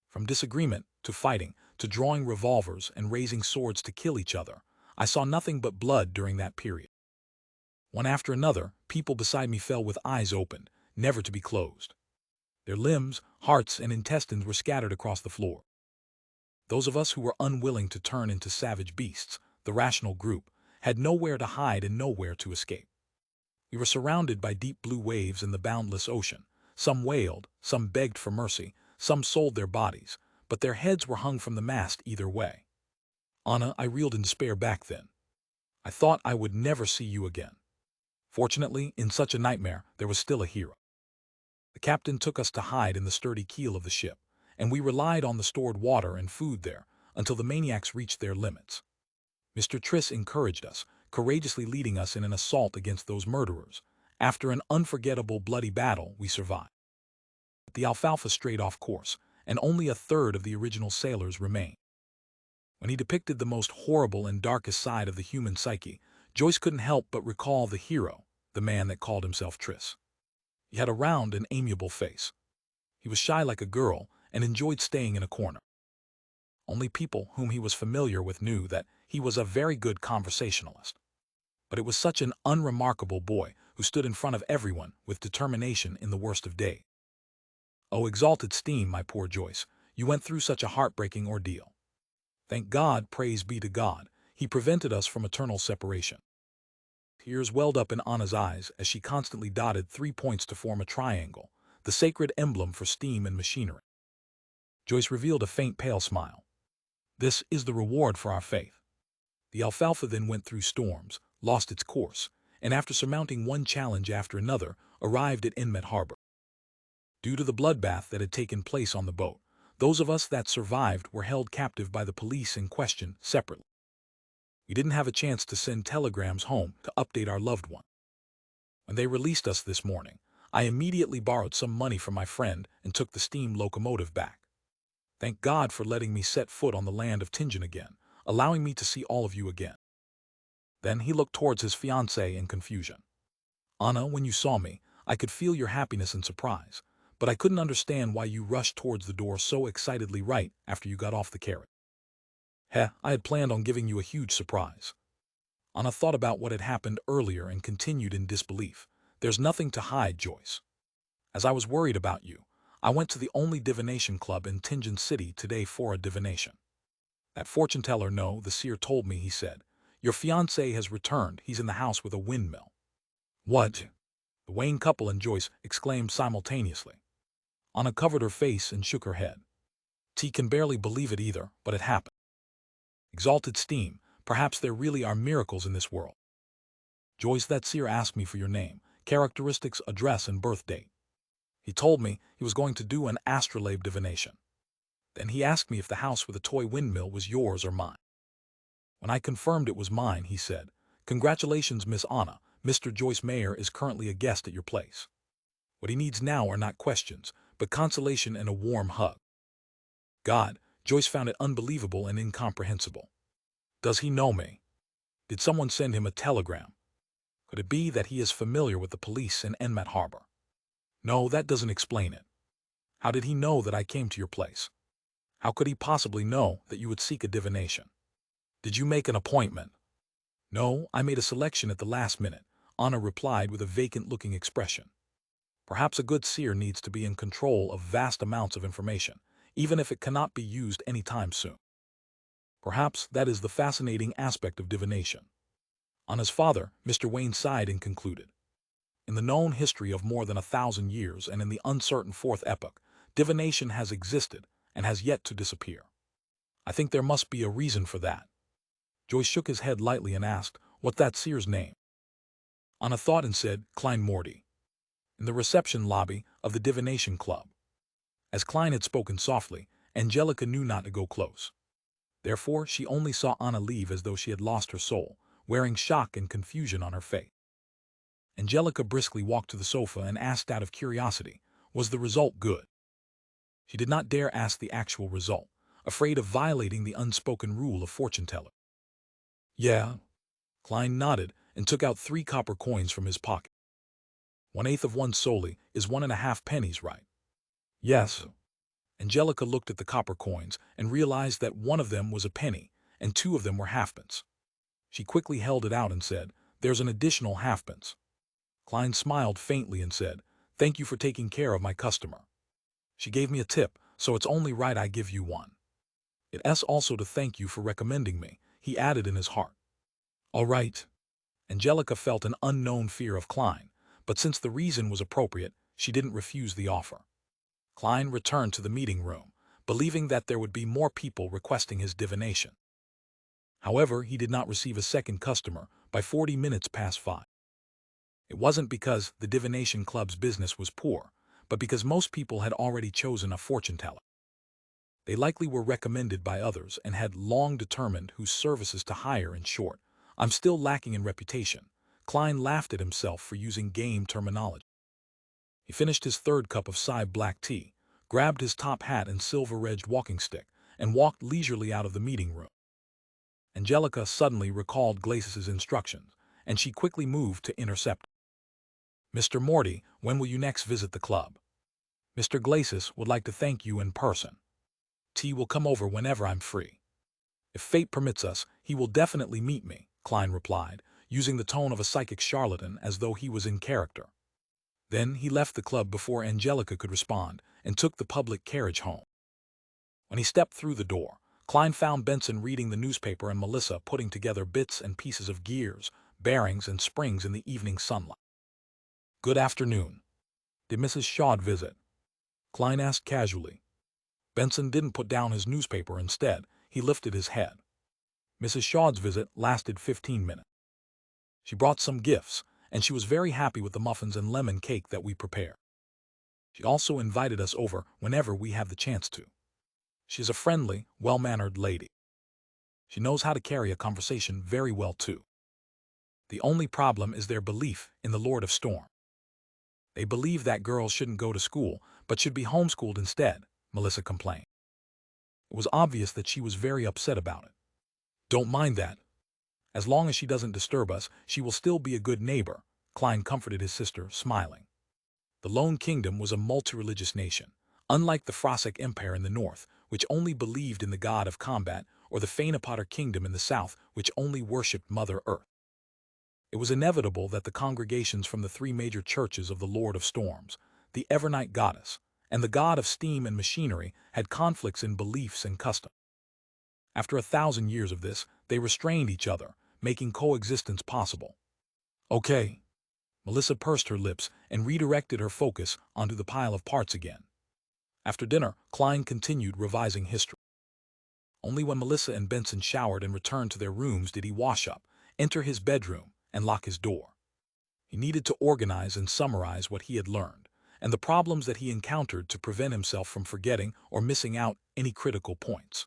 From disagreement to fighting, to drawing revolvers and raising swords to kill each other, I saw nothing but blood during that period. One after another, people beside me fell with eyes opened, never to be closed. Their limbs, hearts, and intestines were scattered across the floor. Those of us who were unwilling to turn into savage beasts, the rational group, had nowhere to hide and nowhere to escape. We were surrounded by deep blue waves in the boundless ocean. Some wailed, some begged for mercy, some sold their bodies, but their heads were hung from the mast either way. Anna, I reeled in despair back then. I thought I would never see you again. Fortunately, in such a nightmare, there was still a hero. The captain took us to hide in the sturdy keel of the ship, and we relied on the stored water and food there until the maniacs reached their limits. Mr. Triss encouraged us, courageously leading us in an assault against those murderers. After an unforgettable bloody battle, we survived. The Alfalfa strayed off course, and only a third of the original sailors remained. When he depicted the most horrible and darkest side of the human psyche, Joyce couldn't help but recall the hero, the man that called himself Triss. He had a round and amiable face. He was shy like a girl and enjoyed staying in a corner. Only people whom he was familiar with knew that he was a very good conversationalist. But it was such an unremarkable boy who stood in front of everyone with determination in the worst of days. Oh, exalted steam, my poor Joyce, you went through such a heartbreaking ordeal. Thank God, praise be to God, he prevented us from eternal separation. Tears welled up in Anna's eyes as she constantly dotted 3 points to form a triangle, the sacred emblem for steam and machinery. Joyce revealed a faint pale smile. This is the reward for our faith. The Alfalfa then went through storms, lost its course, and after surmounting one challenge after another, arrived at Inmet Harbor. Due to the bloodbath that had taken place on the boat, those of us that survived were held captive by the police and questioned separately. We didn't have a chance to send telegrams home to update our loved one. When they released us this morning, I immediately borrowed some money from my friend and took the steam locomotive back. Thank God for letting me set foot on the land of Tingen again, allowing me to see all of you again. Then he looked towards his fiancée in confusion. Anna, when you saw me, I could feel your happiness and surprise, but I couldn't understand why you rushed towards the door so excitedly right after you got off the carriage. I had planned on giving you a huge surprise. Anna thought about what had happened earlier and continued in disbelief. There's nothing to hide, Joyce. As I was worried about you, I went to the only divination club in Tingen City today for a divination. That fortune teller, no, the seer told me, he said, your fiancé has returned, he's in the house with a windmill. What? The Wayne couple and Joyce exclaimed simultaneously. Anna covered her face and shook her head. T can barely believe it either, but it happened. Exalted steam, perhaps there really are miracles in this world. Joyce, that seer asked me for your name, characteristics, address, and birth date. He told me he was going to do an astrolabe divination. Then he asked me if the house with a toy windmill was yours or mine. When I confirmed it was mine, he said, congratulations, Miss Anna, Mr. Joyce Mayer is currently a guest at your place. What he needs now are not questions, but consolation and a warm hug. God, Joyce found it unbelievable and incomprehensible. Does he know me? Did someone send him a telegram? Could it be that he is familiar with the police in Inmet Harbor? No, that doesn't explain it. How did he know that I came to your place? How could he possibly know that you would seek a divination? Did you make an appointment? No, I made a selection at the last minute, Anna replied with a vacant-looking expression. Perhaps a good seer needs to be in control of vast amounts of information, even if it cannot be used any time soon. Perhaps that is the fascinating aspect of divination. Anna's father, Mr. Wayne, sighed and concluded. In the known history of more than 1,000 years and in the uncertain fourth epoch, divination has existed and has yet to disappear. I think there must be a reason for that. Joyce shook his head lightly and asked, what that seer's name? Anna thought and said, Klein Morty. In the reception lobby of the divination club. As Klein had spoken softly, Angelica knew not to go close. Therefore, she only saw Anna leave as though she had lost her soul, wearing shock and confusion on her face. Angelica briskly walked to the sofa and asked out of curiosity, was the result good? She did not dare ask the actual result, afraid of violating the unspoken rule of fortune-teller. Yeah. Klein nodded and took out 3 copper coins from his pocket. 1/8 of one solely is 1.5 pennies, right? Yes. Angelica looked at the copper coins and realized that one of them was a penny and two of them were halfpence. She quickly held it out and said, "There's an additional halfpence." Klein smiled faintly and said, "Thank you for taking care of my customer. She gave me a tip, so it's only right I give you one. It's also to thank you for recommending me," he added in his heart. "All right." Angelica felt an unknown fear of Klein, but since the reason was appropriate, she didn't refuse the offer. Klein returned to the meeting room, believing that there would be more people requesting his divination. However, he did not receive a second customer by 40 minutes past 5. It wasn't because the divination club's business was poor, but because most people had already chosen a fortune teller. They likely were recommended by others and had long determined whose services to hire. In short, I'm still lacking in reputation. Klein laughed at himself for using game terminology. He finished his third cup of Psy black tea, grabbed his top hat and silver-edged walking stick, and walked leisurely out of the meeting room. Angelica suddenly recalled Glacis's instructions, and she quickly moved to intercept. "Mr. Morty, when will you next visit the club? Mr. Glacis would like to thank you in person. T will come over whenever I'm free. If fate permits us, he will definitely meet me," Klein replied, using the tone of a psychic charlatan as though he was in character. Then he left the club before Angelica could respond and took the public carriage home. When he stepped through the door, Klein found Benson reading the newspaper and Melissa putting together bits and pieces of gears, bearings, and springs in the evening sunlight. "Good afternoon. Did Mrs. Shaw visit?" Klein asked casually. Benson didn't put down his newspaper. Instead, he lifted his head. "Mrs. Shaw's visit lasted 15 minutes. She brought some gifts, and she was very happy with the muffins and lemon cake that we prepared. She also invited us over whenever we have the chance to. She's a friendly, well-mannered lady. She knows how to carry a conversation very well, too. The only problem is their belief in the Lord of Storm. They believe that girls shouldn't go to school, but should be homeschooled instead," Melissa complained. It was obvious that she was very upset about it. "Don't mind that. As long as she doesn't disturb us, she will still be a good neighbor," Klein comforted his sister, smiling. The Lone Kingdom was a multi-religious nation, unlike the Frosic Empire in the north, which only believed in the god of combat, or the Fainapotter Kingdom in the south, which only worshipped Mother Earth. It was inevitable that the congregations from the three major churches of the Lord of Storms, the Evernight Goddess, and the god of steam and machinery had conflicts in beliefs and customs. After 1,000 years of this, they restrained each other, making coexistence possible. "Okay." Melissa pursed her lips and redirected her focus onto the pile of parts again. After dinner, Klein continued revising history. Only when Melissa and Benson showered and returned to their rooms did he wash up, enter his bedroom, and lock his door. He needed to organize and summarize what he had learned, and the problems that he encountered to prevent himself from forgetting or missing out any critical points.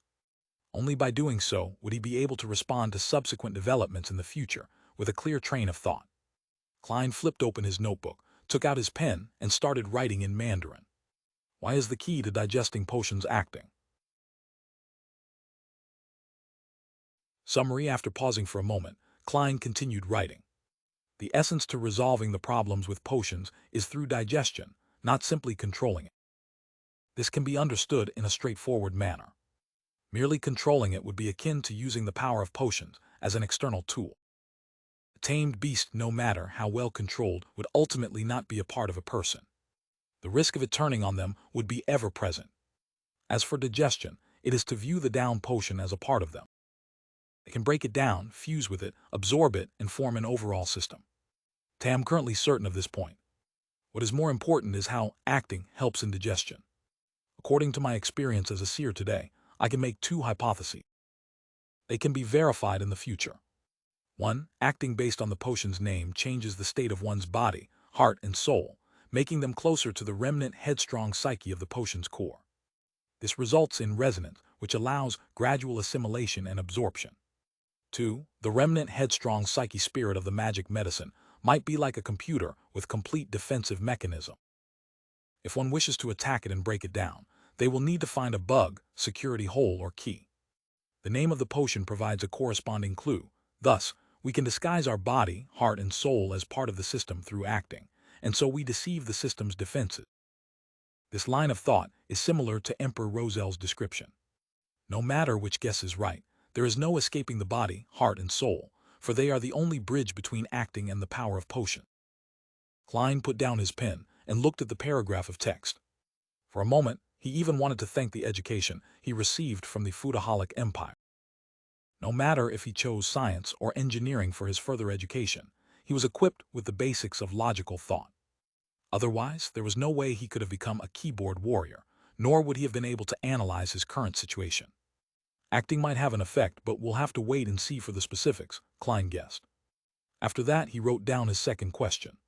Only by doing so would he be able to respond to subsequent developments in the future with a clear train of thought. Klein flipped open his notebook, took out his pen, and started writing in Mandarin. Why is the key to digesting potions acting? Summary. After pausing for a moment, Klein continued writing. The essence to resolving the problems with potions is through digestion, not simply controlling it. This can be understood in a straightforward manner. Merely controlling it would be akin to using the power of potions as an external tool. A tamed beast, no matter how well controlled, would ultimately not be a part of a person. The risk of it turning on them would be ever present. As for digestion, it is to view the down potion as a part of them. They can break it down, fuse with it, absorb it, and form an overall system. I am currently certain of this point. What is more important is how acting helps in digestion. According to my experience as a seer today, I can make two hypotheses. They can be verified in the future. 1. Acting based on the potion's name changes the state of one's body, heart, and soul, making them closer to the remnant headstrong psyche of the potion's core. This results in resonance, which allows gradual assimilation and absorption. 2. The remnant headstrong psyche spirit of the magic medicine might be like a computer with complete defensive mechanism. If one wishes to attack it and break it down, they will need to find a bug, security hole, or key. The name of the potion provides a corresponding clue. Thus, we can disguise our body, heart, and soul as part of the system through acting, and so we deceive the system's defenses. This line of thought is similar to Emperor Rosel's description. No matter which guess is right, there is no escaping the body, heart, and soul, for they are the only bridge between acting and the power of potion. Klein put down his pen and looked at the paragraph of text. For a moment, he even wanted to thank the education he received from the foodaholic empire. No matter if he chose science or engineering for his further education, he was equipped with the basics of logical thought. Otherwise, there was no way he could have become a keyboard warrior, nor would he have been able to analyze his current situation. Acting might have an effect, but we'll have to wait and see for the specifics, Klein guessed. After that, he wrote down his second question.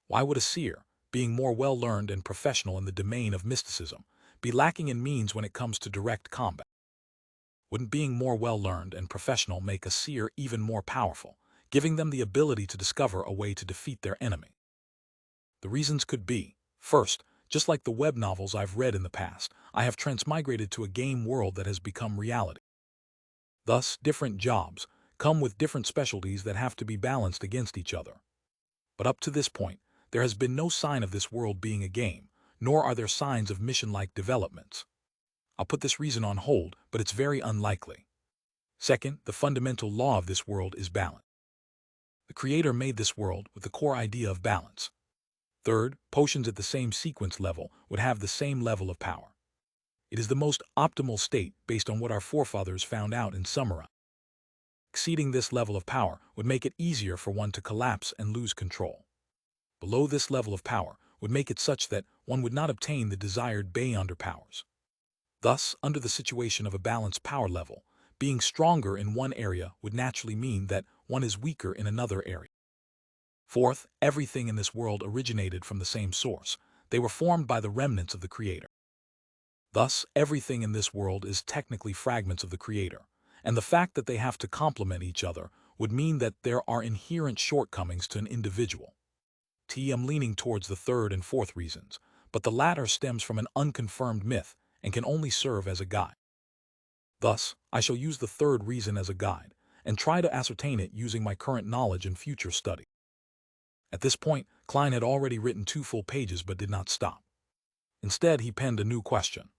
Why would a seer, being more well-learned and professional in the domain of mysticism, be lacking in means when it comes to direct combat? Wouldn't being more well-learned and professional make a seer even more powerful, giving them the ability to discover a way to defeat their enemy? The reasons could be, first, just like the web novels I've read in the past, I have transmigrated to a game world that has become reality. Thus, different jobs come with different specialties that have to be balanced against each other. But up to this point, there has been no sign of this world being a game, nor are there signs of mission-like developments. I'll put this reason on hold, but it's very unlikely. Second, the fundamental law of this world is balance. The Creator made this world with the core idea of balance. Third, potions at the same sequence level would have the same level of power. It is the most optimal state based on what our forefathers found out in Samurai. Exceeding this level of power would make it easier for one to collapse and lose control. Below this level of power would make it such that one would not obtain the desired Beyonder powers. Thus, under the situation of a balanced power level, being stronger in one area would naturally mean that one is weaker in another area. Fourth, everything in this world originated from the same source. They were formed by the remnants of the Creator. Thus, everything in this world is technically fragments of the Creator, and the fact that they have to complement each other would mean that there are inherent shortcomings to an individual. I'm leaning towards the third and fourth reasons, but the latter stems from an unconfirmed myth and can only serve as a guide. Thus, I shall use the third reason as a guide and try to ascertain it using my current knowledge and future study. At this point, Klein had already written 2 full pages but did not stop. Instead, he penned a new question.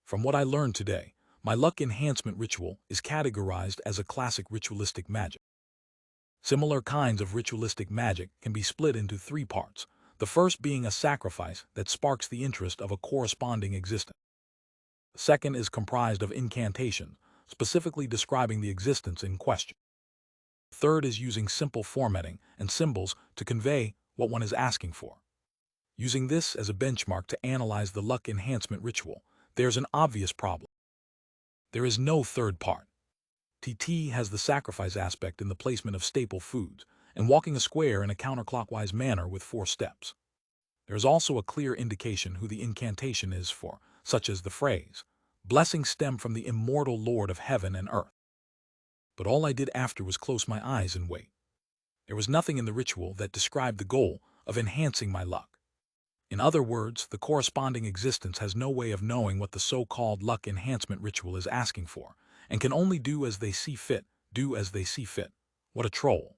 From what I learned today, my luck enhancement ritual is categorized as a classic ritualistic magic. Similar kinds of ritualistic magic can be split into 3 parts, the first being a sacrifice that sparks the interest of a corresponding existence. The second is comprised of incantations, specifically describing the existence in question. The third is using simple formatting and symbols to convey what one is asking for. Using this as a benchmark to analyze the luck enhancement ritual, there's an obvious problem. There is no third part. TT has the sacrifice aspect in the placement of staple foods and walking a square in a counterclockwise manner with 4 steps. There is also a clear indication who the incantation is for, such as the phrase, "Blessings stem from the immortal Lord of heaven and earth." But all I did after was close my eyes and wait. There was nothing in the ritual that described the goal of enhancing my luck. In other words, the corresponding existence has no way of knowing what the so-called luck enhancement ritual is asking for, and can only do as they see fit, do as they see fit. What a troll.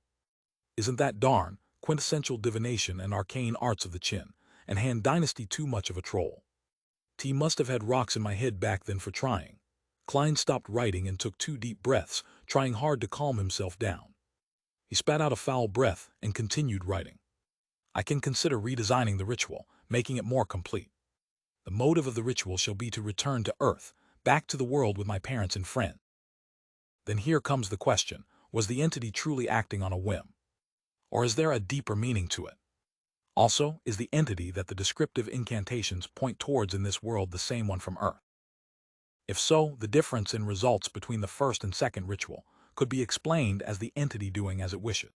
Isn't that darn quintessential divination and arcane arts of the Qin and Han dynasty too much of a troll? T must have had rocks in my head back then for trying. Klein stopped writing and took 2 deep breaths, trying hard to calm himself down. He spat out a foul breath and continued writing. I can consider redesigning the ritual, making it more complete. The motive of the ritual shall be to return to Earth, back to the world with my parents and friends. Then here comes the question, was the entity truly acting on a whim? Or is there a deeper meaning to it? Also, is the entity that the descriptive incantations point towards in this world the same one from Earth? If so, the difference in results between the first and second ritual could be explained as the entity doing as it wishes.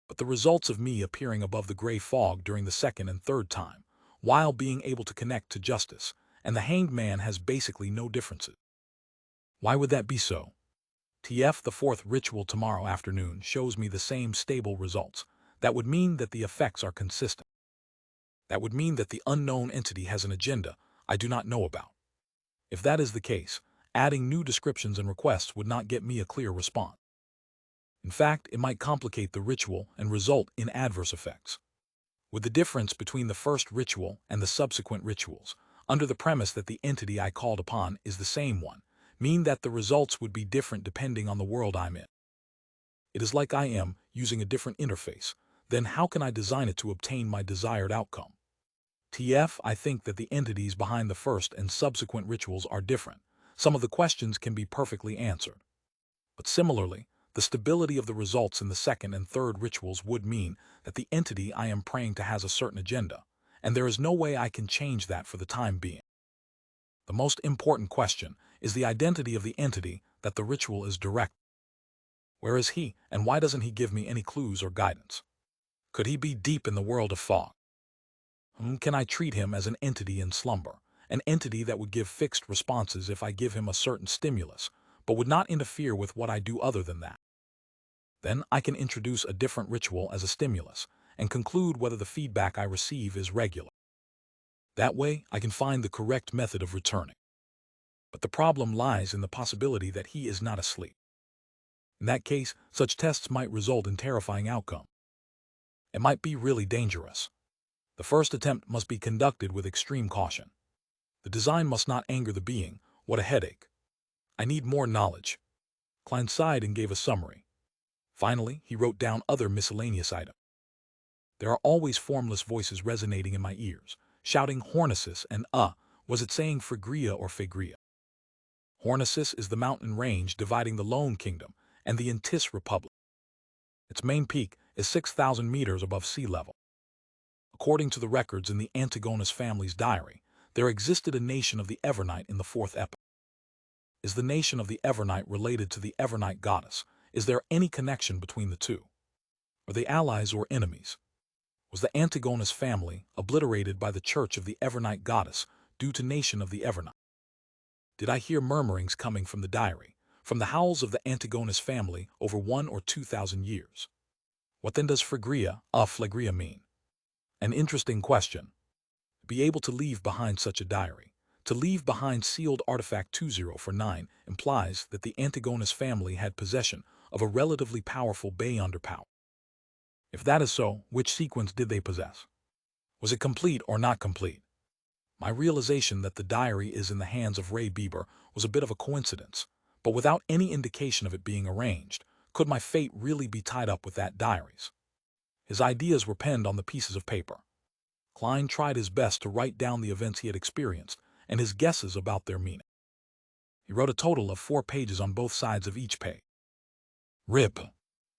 But the results of me appearing above the gray fog during the second and third time, while being able to connect to justice, and the hanged man has basically no differences. Why would that be so? The 4th ritual tomorrow afternoon shows me the same stable results. That would mean that the effects are consistent. That would mean that the unknown entity has an agenda I do not know about. If that is the case, adding new descriptions and requests would not get me a clear response. In fact, it might complicate the ritual and result in adverse effects. with the difference between the first ritual and the subsequent rituals, under the premise that the entity I called upon is the same one, mean that the results would be different depending on the world I'm in. It is like I am using a different interface. Then how can I design it to obtain my desired outcome? I think that the entities behind the first and subsequent rituals are different. Some of the questions can be perfectly answered. But similarly, the stability of the results in the second and third rituals would mean that the entity I am praying to has a certain agenda, and there is no way I can change that for the time being. The most important question is the identity of the entity that the ritual is direct. Where is he, and why doesn't he give me any clues or guidance? Could he be deep in the world of fog? Can I treat him as an entity in slumber, an entity that would give fixed responses if I give him a certain stimulus, but would not interfere with what I do other than that? Then I can introduce a different ritual as a stimulus and conclude whether the feedback I receive is regular. That way, I can find the correct method of returning. But the problem lies in the possibility that he is not asleep. In that case, such tests might result in terrifying outcome. It might be really dangerous. The first attempt must be conducted with extreme caution. The design must not anger the being. What a headache. I need more knowledge. Klein sighed and gave a summary. Finally, he wrote down other miscellaneous items. There are always formless voices resonating in my ears, shouting Hornicis and was it saying Phrygia or Phagria? Hornicis is the mountain range dividing the Lone Kingdom and the Intis Republic. Its main peak is 6,000 meters above sea level. According to the records in the Antigonus family's diary, there existed a nation of the Evernite in the fourth epoch. Is the nation of the Evernite related to the Evernite goddess? Is there any connection between the two? Are they allies or enemies? Was the Antigonus family obliterated by the church of the Evernite goddess due to nation of the Evernite? Did I hear murmurings coming from the diary, from the howls of the Antigonus family over 1 or 2,000 years? What then does Phrygia mean? An interesting question. Be able to leave behind such a diary, to leave behind sealed artifact 2049 implies that the Antigonus family had possession of a relatively powerful Beyonder power. If that is so, which sequence did they possess? Was it complete or not complete? My realization that the diary is in the hands of Ray Bieber was a bit of a coincidence, but without any indication of it being arranged, could my fate really be tied up with that diary's? His ideas were penned on the pieces of paper. Klein tried his best to write down the events he had experienced and his guesses about their meaning. He wrote a total of 4 pages on both sides of each page. Rip.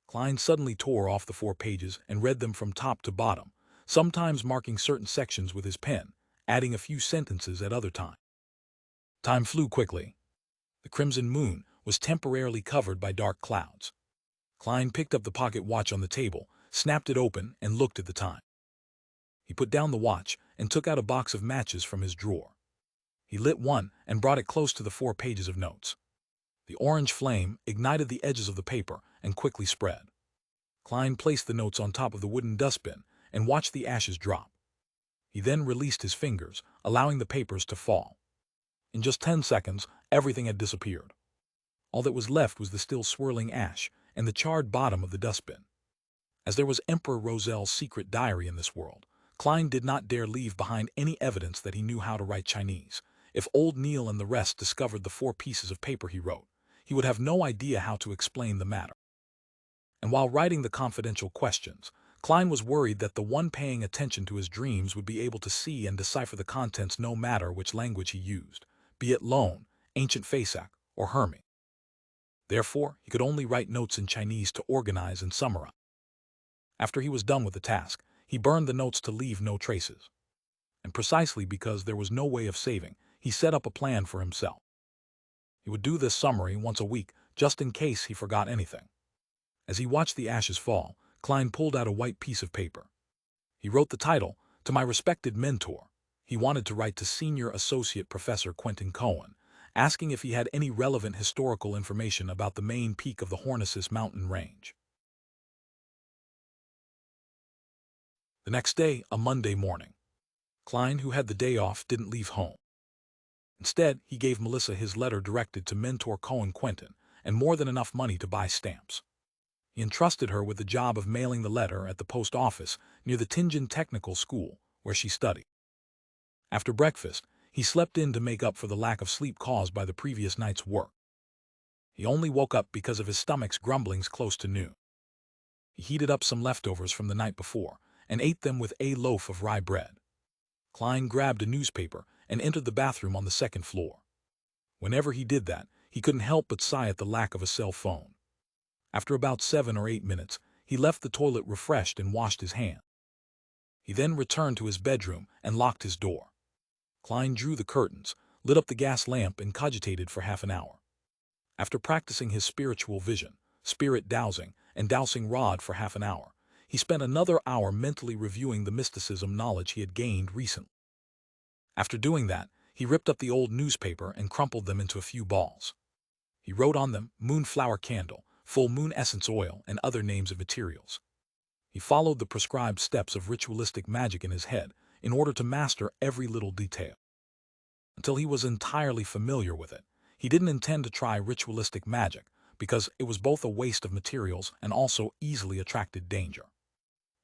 Klein suddenly tore off the 4 pages and read them from top to bottom, sometimes marking certain sections with his pen, adding a few sentences at other times. Time flew quickly. The crimson moon was temporarily covered by dark clouds. Klein picked up the pocket watch on the table, snapped it open, and looked at the time. He put down the watch and took out a box of matches from his drawer. He lit one and brought it close to the 4 pages of notes. The orange flame ignited the edges of the paper and quickly spread. Klein placed the notes on top of the wooden dustbin and watched the ashes drop. He then released his fingers, allowing the papers to fall. In just 10 seconds, everything had disappeared. All that was left was the still swirling ash and the charred bottom of the dustbin. As there was Emperor Rosel's secret diary in this world, Klein did not dare leave behind any evidence that he knew how to write Chinese. If old Neil and the rest discovered the 4 pieces of paper he wrote, he would have no idea how to explain the matter. And while writing the confidential questions, Klein was worried that the one paying attention to his dreams would be able to see and decipher the contents no matter which language he used, be it Lone, Ancient Fasak, or Hermi. Therefore, he could only write notes in Chinese to organize and summarize. After he was done with the task, he burned the notes to leave no traces. And precisely because there was no way of saving, he set up a plan for himself. He would do this summary once a week, just in case he forgot anything. As he watched the ashes fall, Klein pulled out a white piece of paper. He wrote the title, "To My Respected Mentor." He wanted to write to Senior Associate Professor Quentin Cohen, asking if he had any relevant historical information about the main peak of the Hornicis mountain range. The next day, a Monday morning, Klein, who had the day off, didn't leave home. Instead, he gave Melissa his letter directed to Mentor Cohen Quentin and more than enough money to buy stamps. He entrusted her with the job of mailing the letter at the post office near the Tianjin Technical School, where she studied. After breakfast, he slept in to make up for the lack of sleep caused by the previous night's work. He only woke up because of his stomach's grumblings close to noon. He heated up some leftovers from the night before and ate them with a loaf of rye bread. Klein grabbed a newspaper and entered the bathroom on the second floor. Whenever he did that, he couldn't help but sigh at the lack of a cell phone. After about 7 or 8 minutes, he left the toilet refreshed and washed his hands. He then returned to his bedroom and locked his door. Klein drew the curtains, lit up the gas lamp, and cogitated for half an hour. After practicing his spiritual vision, spirit dowsing, and dowsing rod for half an hour, he spent another hour mentally reviewing the mysticism knowledge he had gained recently. After doing that, he ripped up the old newspaper and crumpled them into a few balls. He wrote on them moonflower candle, full moon essence oil, and other names of materials. He followed the prescribed steps of ritualistic magic in his head in order to master every little detail. Until he was entirely familiar with it, he didn't intend to try ritualistic magic because it was both a waste of materials and also easily attracted danger.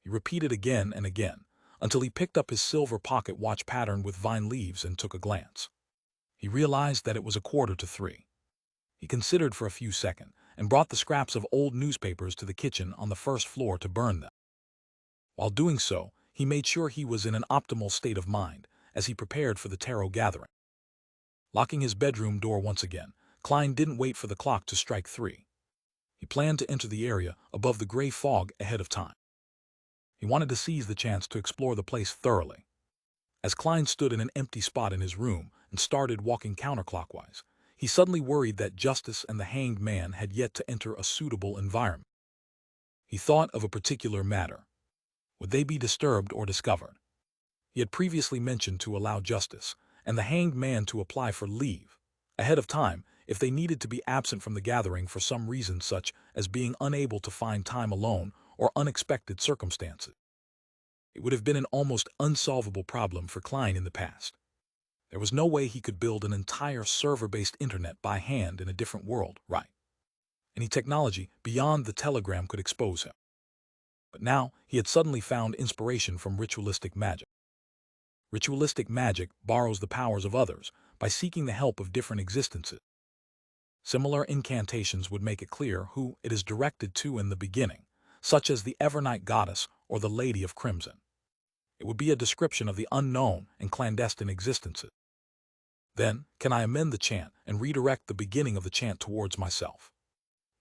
He repeated again and again until he picked up his silver pocket watch patterned with vine leaves and took a glance. He realized that it was 2:45. He considered for a few seconds and brought the scraps of old newspapers to the kitchen on the first floor to burn them. While doing so, he made sure he was in an optimal state of mind as he prepared for the tarot gathering. Locking his bedroom door once again, Klein didn't wait for the clock to strike 3. He planned to enter the area above the gray fog ahead of time. He wanted to seize the chance to explore the place thoroughly. As Klein stood in an empty spot in his room and started walking counterclockwise, he suddenly worried that Justice and the Hanged Man had yet to enter a suitable environment. He thought of a particular matter. Would they be disturbed or discovered? He had previously mentioned to allow Justice and the Hanged Man to apply for leave ahead of time if they needed to be absent from the gathering for some reason, such as being unable to find time alone or unexpected circumstances. It would have been an almost unsolvable problem for Klein in the past. There was no way he could build an entire server-based internet by hand in a different world, right? Any technology beyond the telegram could expose him. But now he had suddenly found inspiration from ritualistic magic. Ritualistic magic borrows the powers of others by seeking the help of different existences. Similar incantations would make it clear who it is directed to in the beginning, such as the Evernight Goddess or the Lady of Crimson. It would be a description of the unknown and clandestine existences. Then, can I amend the chant and redirect the beginning of the chant towards myself?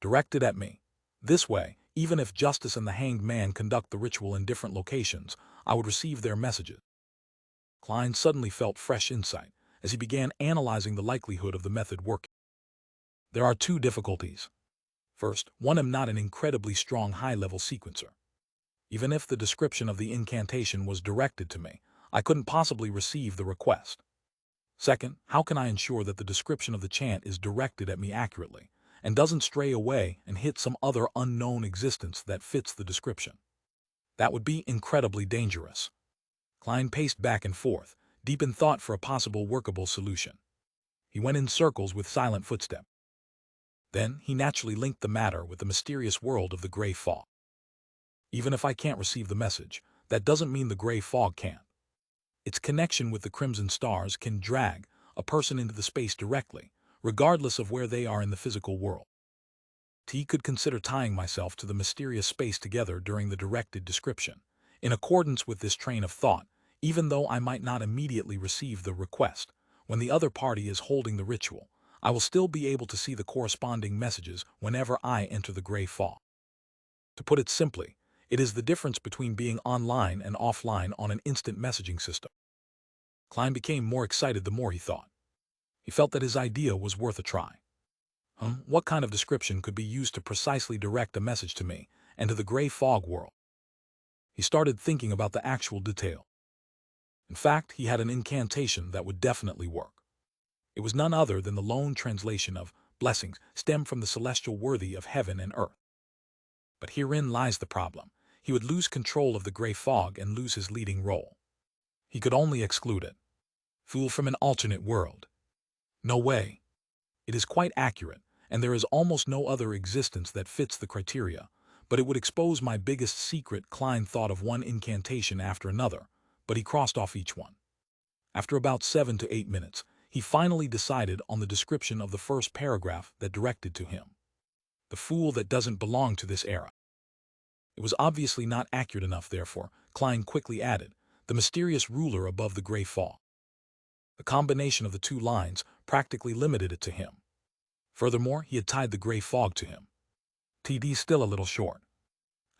Direct it at me. This way, even if Justice and the Hanged Man conduct the ritual in different locations, I would receive their messages. Klein suddenly felt fresh insight as he began analyzing the likelihood of the method working. There are 2 difficulties. First, one, I'm not an incredibly strong high-level sequencer. Even if the description of the incantation was directed to me, I couldn't possibly receive the request. Second, how can I ensure that the description of the chant is directed at me accurately and doesn't stray away and hit some other unknown existence that fits the description? That would be incredibly dangerous. Klein paced back and forth, deep in thought for a possible workable solution. He went in circles with silent footsteps. Then he naturally linked the matter with the mysterious world of the gray fog. Even if I can't receive the message, that doesn't mean the gray fog can't. Its connection with the crimson stars can drag a person into the space directly, regardless of where they are in the physical world. T could consider tying myself to the mysterious space together during the directed description, in accordance with this train of thought, even though I might not immediately receive the request. When the other party is holding the ritual, I will still be able to see the corresponding messages whenever I enter the gray fog. To put it simply, it is the difference between being online and offline on an instant messaging system. Klein became more excited the more he thought. He felt that his idea was worth a try. What kind of description could be used to precisely direct a message to me and to the gray fog world? He started thinking about the actual detail. In fact, he had an incantation that would definitely work. It was none other than the lone translation of blessings stemmed from the celestial worthy of heaven and earth. But herein lies the problem. He would lose control of the gray fog and lose his leading role. He could only exclude it. Fool from an alternate world. No way. It is quite accurate, and there is almost no other existence that fits the criteria, but it would expose my biggest secret. Klein thought of one incantation after another, but he crossed off each one. After about 7 to 8 minutes, he finally decided on the description of the first paragraph that directed to him. The fool that doesn't belong to this era. It was obviously not accurate enough, therefore, Klein quickly added, the mysterious ruler above the gray fog. The combination of the two lines practically limited it to him. Furthermore, he had tied the gray fog to him. TD still a little short.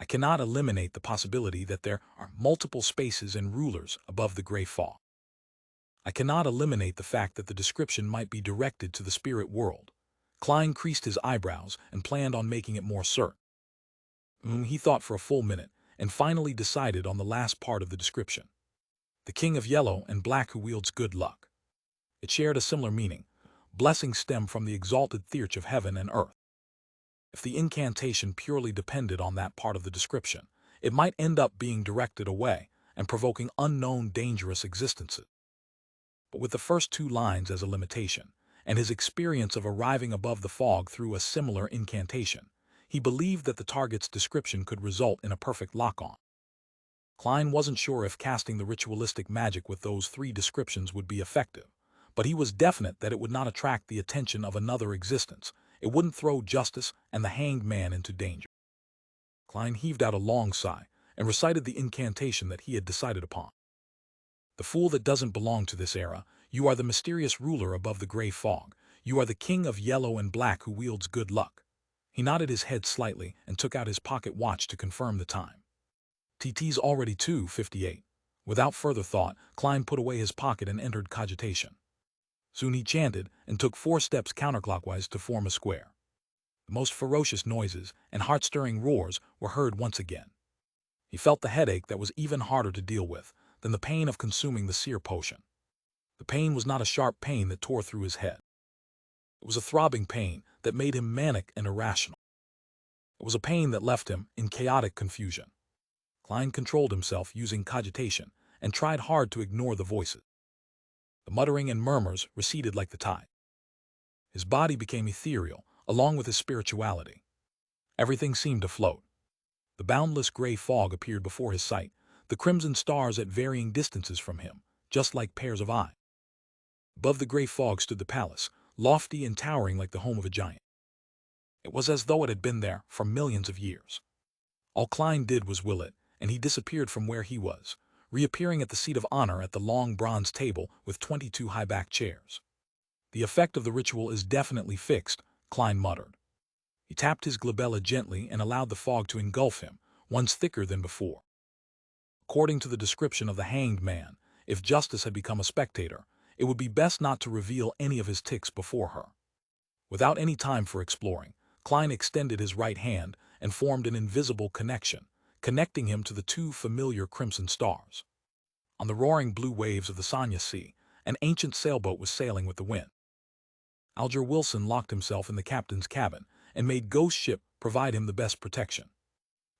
I cannot eliminate the possibility that there are multiple spaces and rulers above the gray fog. I cannot eliminate the fact that the description might be directed to the spirit world. Klein creased his eyebrows and planned on making it more certain. He thought for a full minute and finally decided on the last part of the description. The king of yellow and black who wields good luck. It shared a similar meaning. Blessings stem from the exalted theurge of heaven and earth. If the incantation purely depended on that part of the description, it might end up being directed away and provoking unknown dangerous existences. But with the first two lines as a limitation, and his experience of arriving above the fog through a similar incantation, he believed that the target's description could result in a perfect lock-on. Klein wasn't sure if casting the ritualistic magic with those three descriptions would be effective, but he was definite that it would not attract the attention of another existence. It wouldn't throw Justice and the Hanged Man into danger. Klein heaved out a long sigh and recited the incantation that he had decided upon. The fool that doesn't belong to this era, you are the mysterious ruler above the gray fog. You are the king of yellow and black who wields good luck. He nodded his head slightly and took out his pocket watch to confirm the time. TT's already 2:58. Without further thought, Klein put away his pocket and entered cogitation. Soon he chanted and took 4 steps counterclockwise to form a square. The most ferocious noises and heart-stirring roars were heard once again. He felt the headache that was even harder to deal with than the pain of consuming the seer potion. The pain was not a sharp pain that tore through his head. It was a throbbing pain that made him manic and irrational. It was a pain that left him in chaotic confusion. Klein controlled himself using cogitation and tried hard to ignore the voices. The muttering and murmurs receded like the tide. His body became ethereal, along with his spirituality. Everything seemed to float. The boundless gray fog appeared before his sight, the crimson stars at varying distances from him, just like pairs of eyes. Above the gray fog stood the palace, lofty and towering like the home of a giant. It was as though it had been there for millions of years. All Klein did was will it, and he disappeared from where he was, reappearing at the seat of honor at the long bronze table with 22 high-backed chairs. The effect of the ritual is definitely fixed, Klein muttered. He tapped his glabella gently and allowed the fog to engulf him, once thicker than before. According to the description of the Hanged Man, if Justice had become a spectator, it would be best not to reveal any of his tics before her. Without any time for exploring, Klein extended his right hand and formed an invisible connection, connecting him to the 2 familiar crimson stars. On the roaring blue waves of the Sanya Sea, an ancient sailboat was sailing with the wind. Alger Wilson locked himself in the captain's cabin and made Ghost Ship provide him the best protection.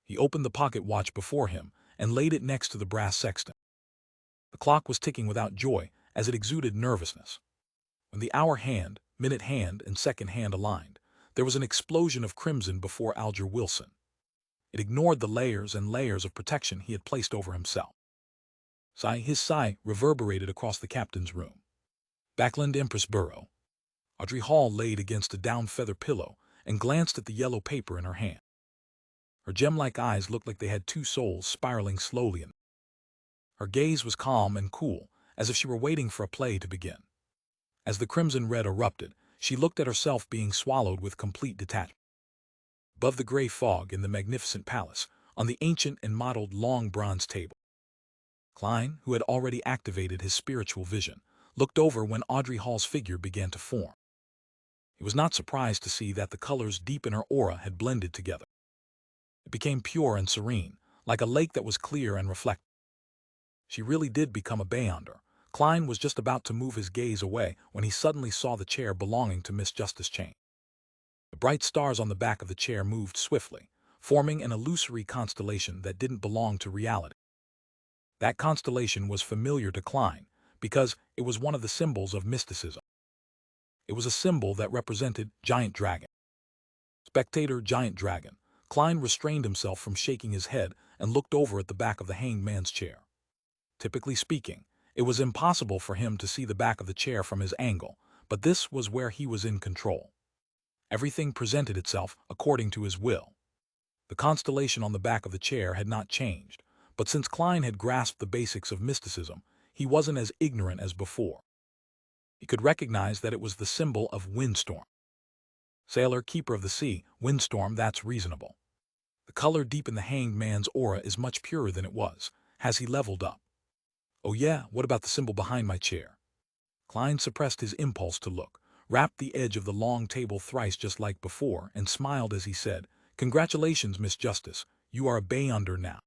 He opened the pocket watch before him and laid it next to the brass sextant. The clock was ticking without joy as it exuded nervousness. When the hour hand, minute hand, and second hand aligned, there was an explosion of crimson before Alger Wilson. It ignored the layers and layers of protection he had placed over himself. His sigh reverberated across the captain's room. Backland Empress Burrow. Audrey Hall laid against a down feather pillow and glanced at the yellow paper in her hand. Her gem-like eyes looked like they had 2 souls spiraling slowly in them. Her gaze was calm and cool, as if she were waiting for a play to begin. As the crimson red erupted, she looked at herself being swallowed with complete detachment. Above the gray fog in the magnificent palace, on the ancient and mottled long bronze table, Klein, who had already activated his spiritual vision, looked over when Audrey Hall's figure began to form. He was not surprised to see that the colors deep in her aura had blended together. It became pure and serene, like a lake that was clear and reflective. She really did become a Beyonder. Klein was just about to move his gaze away when he suddenly saw the chair belonging to Miss Justice Chain. The bright stars on the back of the chair moved swiftly, forming an illusory constellation that didn't belong to reality. That constellation was familiar to Klein because it was one of the symbols of mysticism. It was a symbol that represented Giant Dragon. Spectator Giant Dragon. Klein restrained himself from shaking his head and looked over at the back of the hanged man's chair. Typically speaking, it was impossible for him to see the back of the chair from his angle, but this was where he was in control. Everything presented itself according to his will. The constellation on the back of the chair had not changed, but since Klein had grasped the basics of mysticism, he wasn't as ignorant as before. He could recognize that it was the symbol of windstorm. Sailor, keeper of the sea, windstorm, that's reasonable. The color deep in the hanged man's aura is much purer than it was. Has he leveled up? Oh yeah, what about the symbol behind my chair? Klein suppressed his impulse to look, rapped the edge of the long table thrice just like before, and smiled as he said, "Congratulations, Miss Justice, you are a Beyonder now."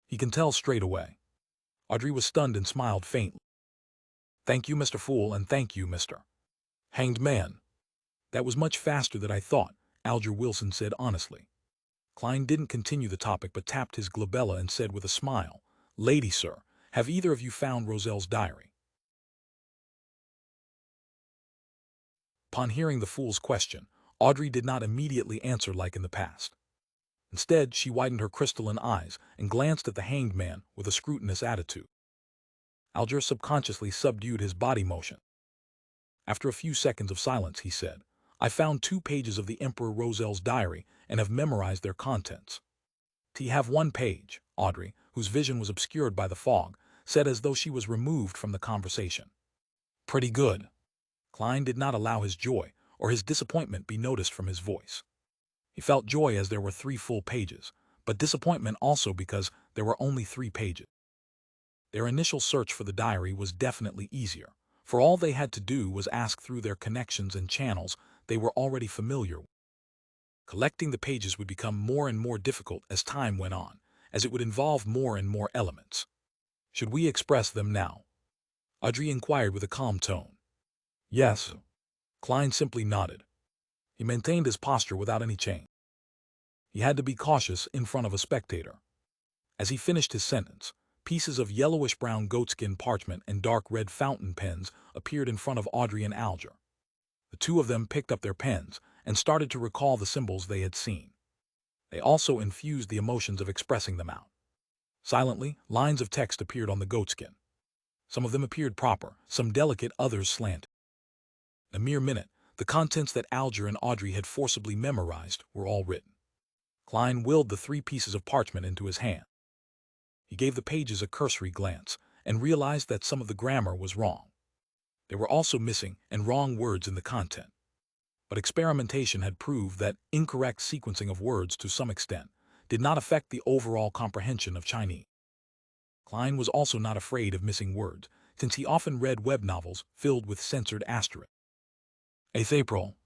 He can tell straight away. Audrey was stunned and smiled faintly. "Thank you, Mr. Fool, and thank you, Mr. Hanged Man." "That was much faster than I thought," Alger Wilson said honestly. Klein didn't continue the topic but tapped his glabella and said with a smile, "Lady, sir, have either of you found Roselle's diary?" Upon hearing the fool's question, Audrey did not immediately answer like in the past. Instead, she widened her crystalline eyes and glanced at the hanged man with a scrutinous attitude. Alger subconsciously subdued his body motion. After a few seconds of silence, he said, "I found 2 pages of the Emperor Roselle's diary and have memorized their contents." "To have 1 page," Audrey, whose vision was obscured by the fog, said as though she was removed from the conversation. "Pretty good." Klein did not allow his joy or his disappointment be noticed from his voice. He felt joy as there were 3 full pages, but disappointment also because there were only 3 pages. Their initial search for the diary was definitely easier, for all they had to do was ask through their connections and channels they were already familiar with. Collecting the pages would become more and more difficult as time went on, as it would involve more and more elements. "Should we express them now?" Audrey inquired with a calm tone. "Yes." Klein simply nodded. He maintained his posture without any change. He had to be cautious in front of a spectator. As he finished his sentence, pieces of yellowish-brown goatskin parchment and dark red fountain pens appeared in front of Audrey and Alger. The 2 of them picked up their pens and started to recall the symbols they had seen. They also infused the emotions of expressing them out. Silently, lines of text appeared on the goatskin. Some of them appeared proper, some delicate, others slanted. In a mere minute, the contents that Alger and Audrey had forcibly memorized were all written. Klein willed the 3 pieces of parchment into his hand. He gave the pages a cursory glance and realized that some of the grammar was wrong. There were also missing and wrong words in the content. But experimentation had proved that incorrect sequencing of words to some extent did not affect the overall comprehension of Chinese. Klein was also not afraid of missing words, since he often read web novels filled with censored asterisks. 8th April.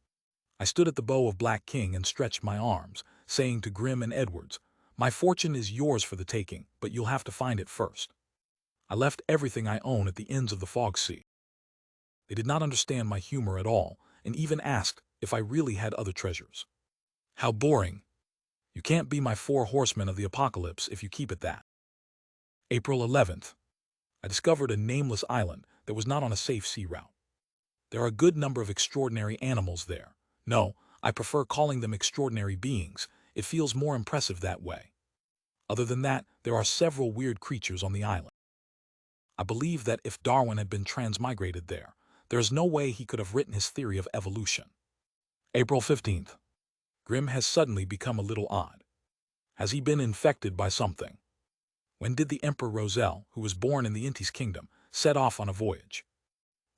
I stood at the bow of Black King and stretched my arms, saying to Grimm and Edwards, "My fortune is yours for the taking, but you'll have to find it first." I left everything I own at the ends of the fog sea. They did not understand my humor at all, and even asked if I really had other treasures. How boring. You can't be my 4 horsemen of the apocalypse if you keep it that. April 11th. I discovered a nameless island that was not on a safe sea route. There are a good number of extraordinary animals there. No, I prefer calling them extraordinary beings. It feels more impressive that way. Other than that, there are several weird creatures on the island. I believe that if Darwin had been transmigrated there, there is no way he could have written his theory of evolution. April 15th. Grimm has suddenly become a little odd. Has he been infected by something? When did the Emperor Roselle, who was born in the Intis Kingdom, set off on a voyage?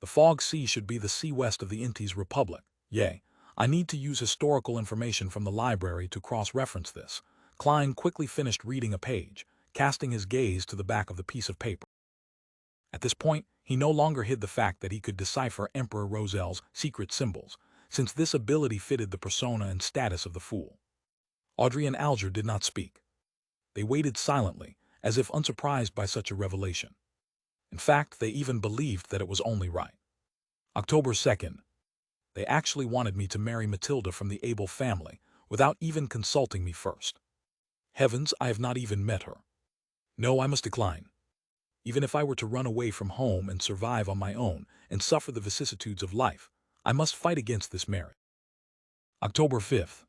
The Fog Sea should be the sea west of the Intis Republic. Yay, I need to use historical information from the library to cross-reference this. Klein quickly finished reading a page, casting his gaze to the back of the piece of paper. At this point, he no longer hid the fact that he could decipher Emperor Roselle's secret symbols, since this ability fitted the persona and status of the fool. Audrey and Alger did not speak. They waited silently, as if unsurprised by such a revelation. In fact, they even believed that it was only right. October 2nd. They actually wanted me to marry Matilda from the Abel family, without even consulting me first. Heavens, I have not even met her. No, I must decline. Even if I were to run away from home and survive on my own and suffer the vicissitudes of life, I must fight against this marriage. October 5th.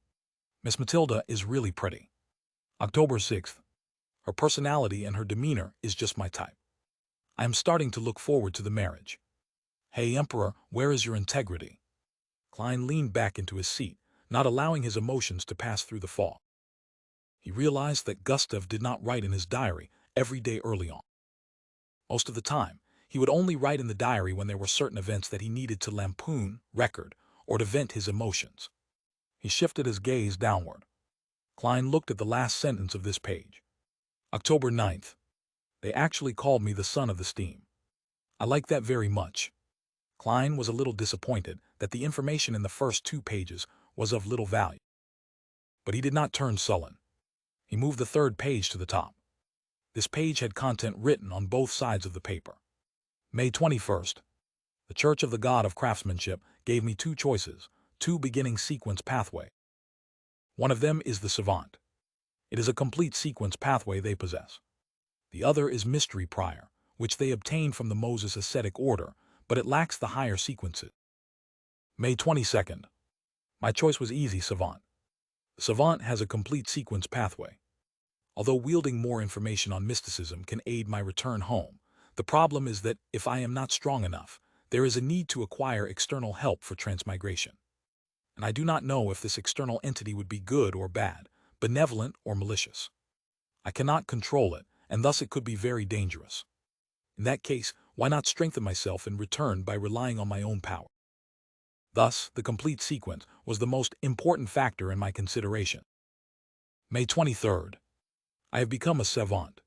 Miss Matilda is really pretty. October 6th. Her personality and her demeanor is just my type. I am starting to look forward to the marriage. Hey, Emperor, where is your integrity? Klein leaned back into his seat, not allowing his emotions to pass through the fog. He realized that Gustav did not write in his diary every day early on. Most of the time, he would only write in the diary when there were certain events that he needed to lampoon, record, or to vent his emotions. He shifted his gaze downward. Klein looked at the last sentence of this page. October 9th. They actually called me the son of the steam. I like that very much. Klein was a little disappointed that the information in the first 2 pages was of little value. But he did not turn sullen. He moved the 3rd page to the top. This page had content written on both sides of the paper. May 21st. The Church of the God of Craftsmanship gave me 2 choices, 2 beginning sequence pathway. One of them is the Savant. It is a complete sequence pathway they possess. The other is Mystery Prior, which they obtained from the Moses ascetic order, but it lacks the higher sequences. May 22nd. My choice was easy, Savant. The Savant has a complete sequence pathway. Although wielding more information on mysticism can aid my return home, the problem is that if I am not strong enough, there is a need to acquire external help for transmigration. And I do not know if this external entity would be good or bad, benevolent or malicious. I cannot control it, and thus it could be very dangerous. In that case, why not strengthen myself in return by relying on my own power? Thus, the complete sequence was the most important factor in my consideration. May 23rd. I have become a savant.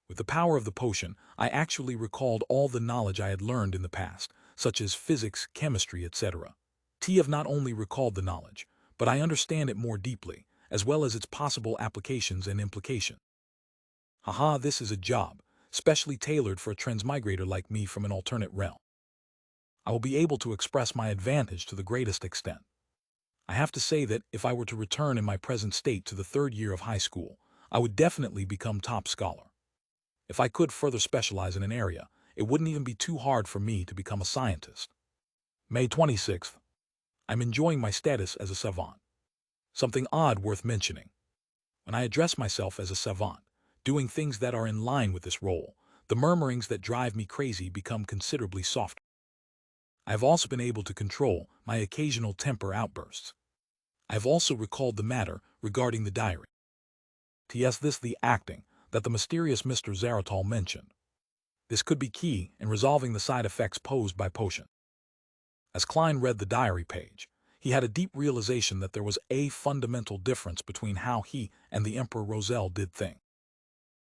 With the power of the potion, I actually recalled all the knowledge I had learned in the past, such as physics, chemistry, etc. Have not only recalled the knowledge, but I understand it more deeply, as well as its possible applications and implications. Haha, this is a job, specially tailored for a transmigrator like me from an alternate realm. I will be able to express my advantage to the greatest extent. I have to say that if I were to return in my present state to the 3rd year of high school, I would definitely become top scholar. If I could further specialize in an area, it wouldn't even be too hard for me to become a scientist. May 26th. I'm enjoying my status as a savant. Something odd worth mentioning. When I address myself as a savant, doing things that are in line with this role, the murmurings that drive me crazy become considerably softer. I have also been able to control my occasional temper outbursts. I have also recalled the matter regarding the diary. This the acting that the mysterious Mr. Zaratal mentioned. This could be key in resolving the side effects posed by potion. As Klein read the diary page, he had a deep realization that there was a fundamental difference between how he and the Emperor Roselle did things.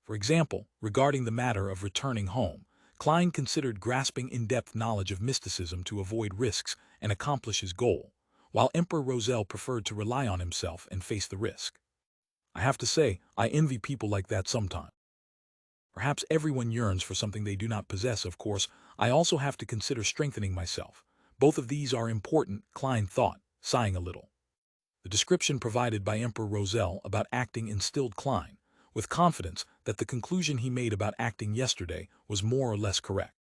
For example, regarding the matter of returning home, Klein considered grasping in-depth knowledge of mysticism to avoid risks and accomplish his goal, while Emperor Roselle preferred to rely on himself and face the risk. I have to say, I envy people like that sometimes. Perhaps everyone yearns for something they do not possess, of course. I also have to consider strengthening myself. Both of these are important, Klein thought, sighing a little. The description provided by Emperor Roselle about acting instilled Klein with confidence that the conclusion he made about acting yesterday was more or less correct.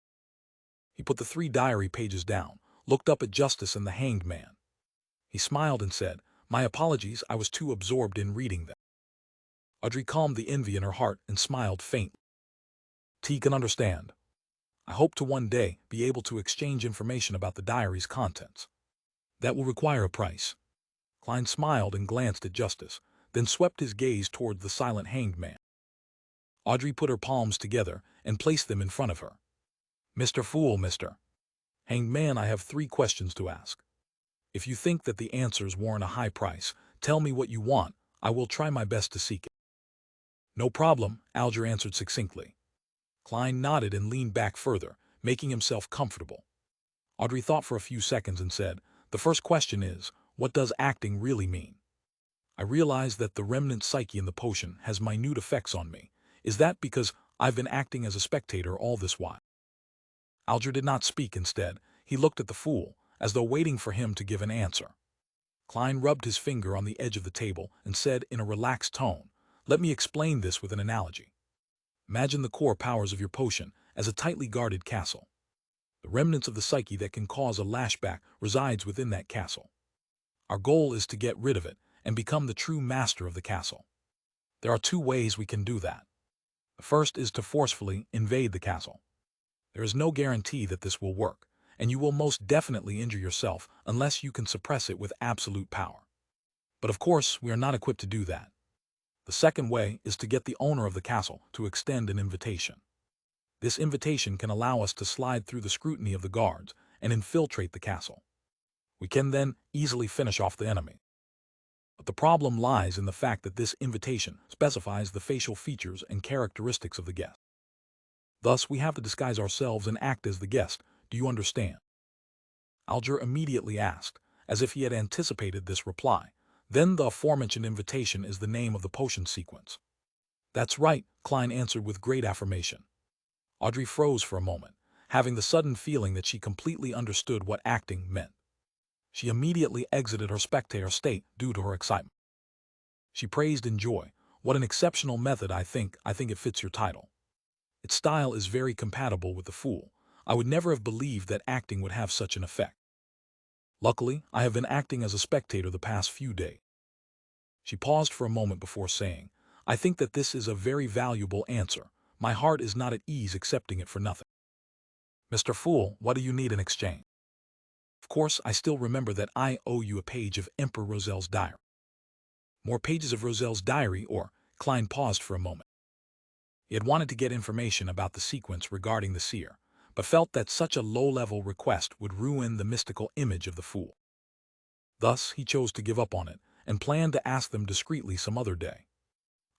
He put the 3 diary pages down, looked up at Justice and the hanged man. He smiled and said, "My apologies, I was too absorbed in reading them." Audrey calmed the envy in her heart and smiled faintly. T can understand. I hope to one day be able to exchange information about the diary's contents. That will require a price. Klein smiled and glanced at Justice, then swept his gaze toward the silent hanged man. Audrey put her palms together and placed them in front of her. Mr. Fool, Mr. Hanged Man, I have 3 questions to ask. If you think that the answers warrant a high price, tell me what you want. I will try my best to seek it. No problem, Alger answered succinctly. Klein nodded and leaned back further, making himself comfortable. Audrey thought for a few seconds and said, "The first question is, what does acting really mean? I realize that the remnant psyche in the potion has minute effects on me. Is that because I've been acting as a spectator all this while?" Alger did not speak. Instead, he looked at the fool, as though waiting for him to give an answer. Klein rubbed his finger on the edge of the table and said in a relaxed tone, "Let me explain this with an analogy. Imagine the core powers of your potion as a tightly guarded castle. The remnants of the psyche that can cause a lashback resides within that castle. Our goal is to get rid of it and become the true master of the castle. There are two ways we can do that. The first is to forcefully invade the castle. There is no guarantee that this will work, and you will most definitely injure yourself unless you can suppress it with absolute power. But of course, we are not equipped to do that. The second way is to get the owner of the castle to extend an invitation. This invitation can allow us to slide through the scrutiny of the guards and infiltrate the castle. We can then easily finish off the enemy. But the problem lies in the fact that this invitation specifies the facial features and characteristics of the guest. Thus, we have to disguise ourselves and act as the guest. Do you understand? Alger immediately asked, as if he had anticipated this reply. Then the aforementioned invitation is the name of the potion sequence. That's right, Klein answered with great affirmation. Audrey froze for a moment, having the sudden feeling that she completely understood what acting meant. She immediately exited her spectator state due to her excitement. She praised in joy, "What an exceptional method, I think it fits your title. Its style is very compatible with the Fool. I would never have believed that acting would have such an effect. Luckily, I have been acting as a spectator the past few days." She paused for a moment before saying, "I think that this is a very valuable answer. My heart is not at ease accepting it for nothing. Mr. Fool, what do you need in exchange?" "Of course, I still remember that I owe you a page of Emperor Roselle's diary." "More pages of Roselle's diary, or—" Klein paused for a moment. He had wanted to get information about the sequence regarding the seer, but felt that such a low-level request would ruin the mystical image of the Fool. Thus, he chose to give up on it and planned to ask them discreetly some other day.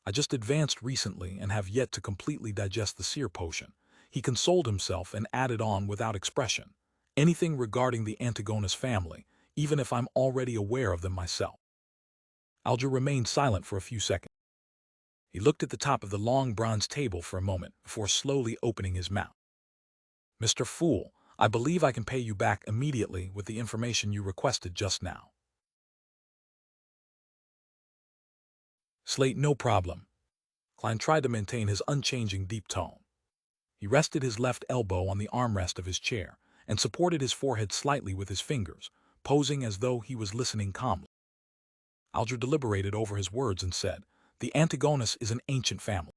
"I just advanced recently and have yet to completely digest the seer potion." He consoled himself and added on without expression, "Anything regarding the Antigonus family, even if I'm already aware of them myself." Alger remained silent for a few seconds. He looked at the top of the long bronze table for a moment before slowly opening his mouth. "Mr. Fool, I believe I can pay you back immediately with the information you requested just now." "Slate, no problem." Klein tried to maintain his unchanging deep tone. He rested his left elbow on the armrest of his chair and supported his forehead slightly with his fingers, posing as though he was listening calmly. Alger deliberated over his words and said, "The Antigonus is an ancient family.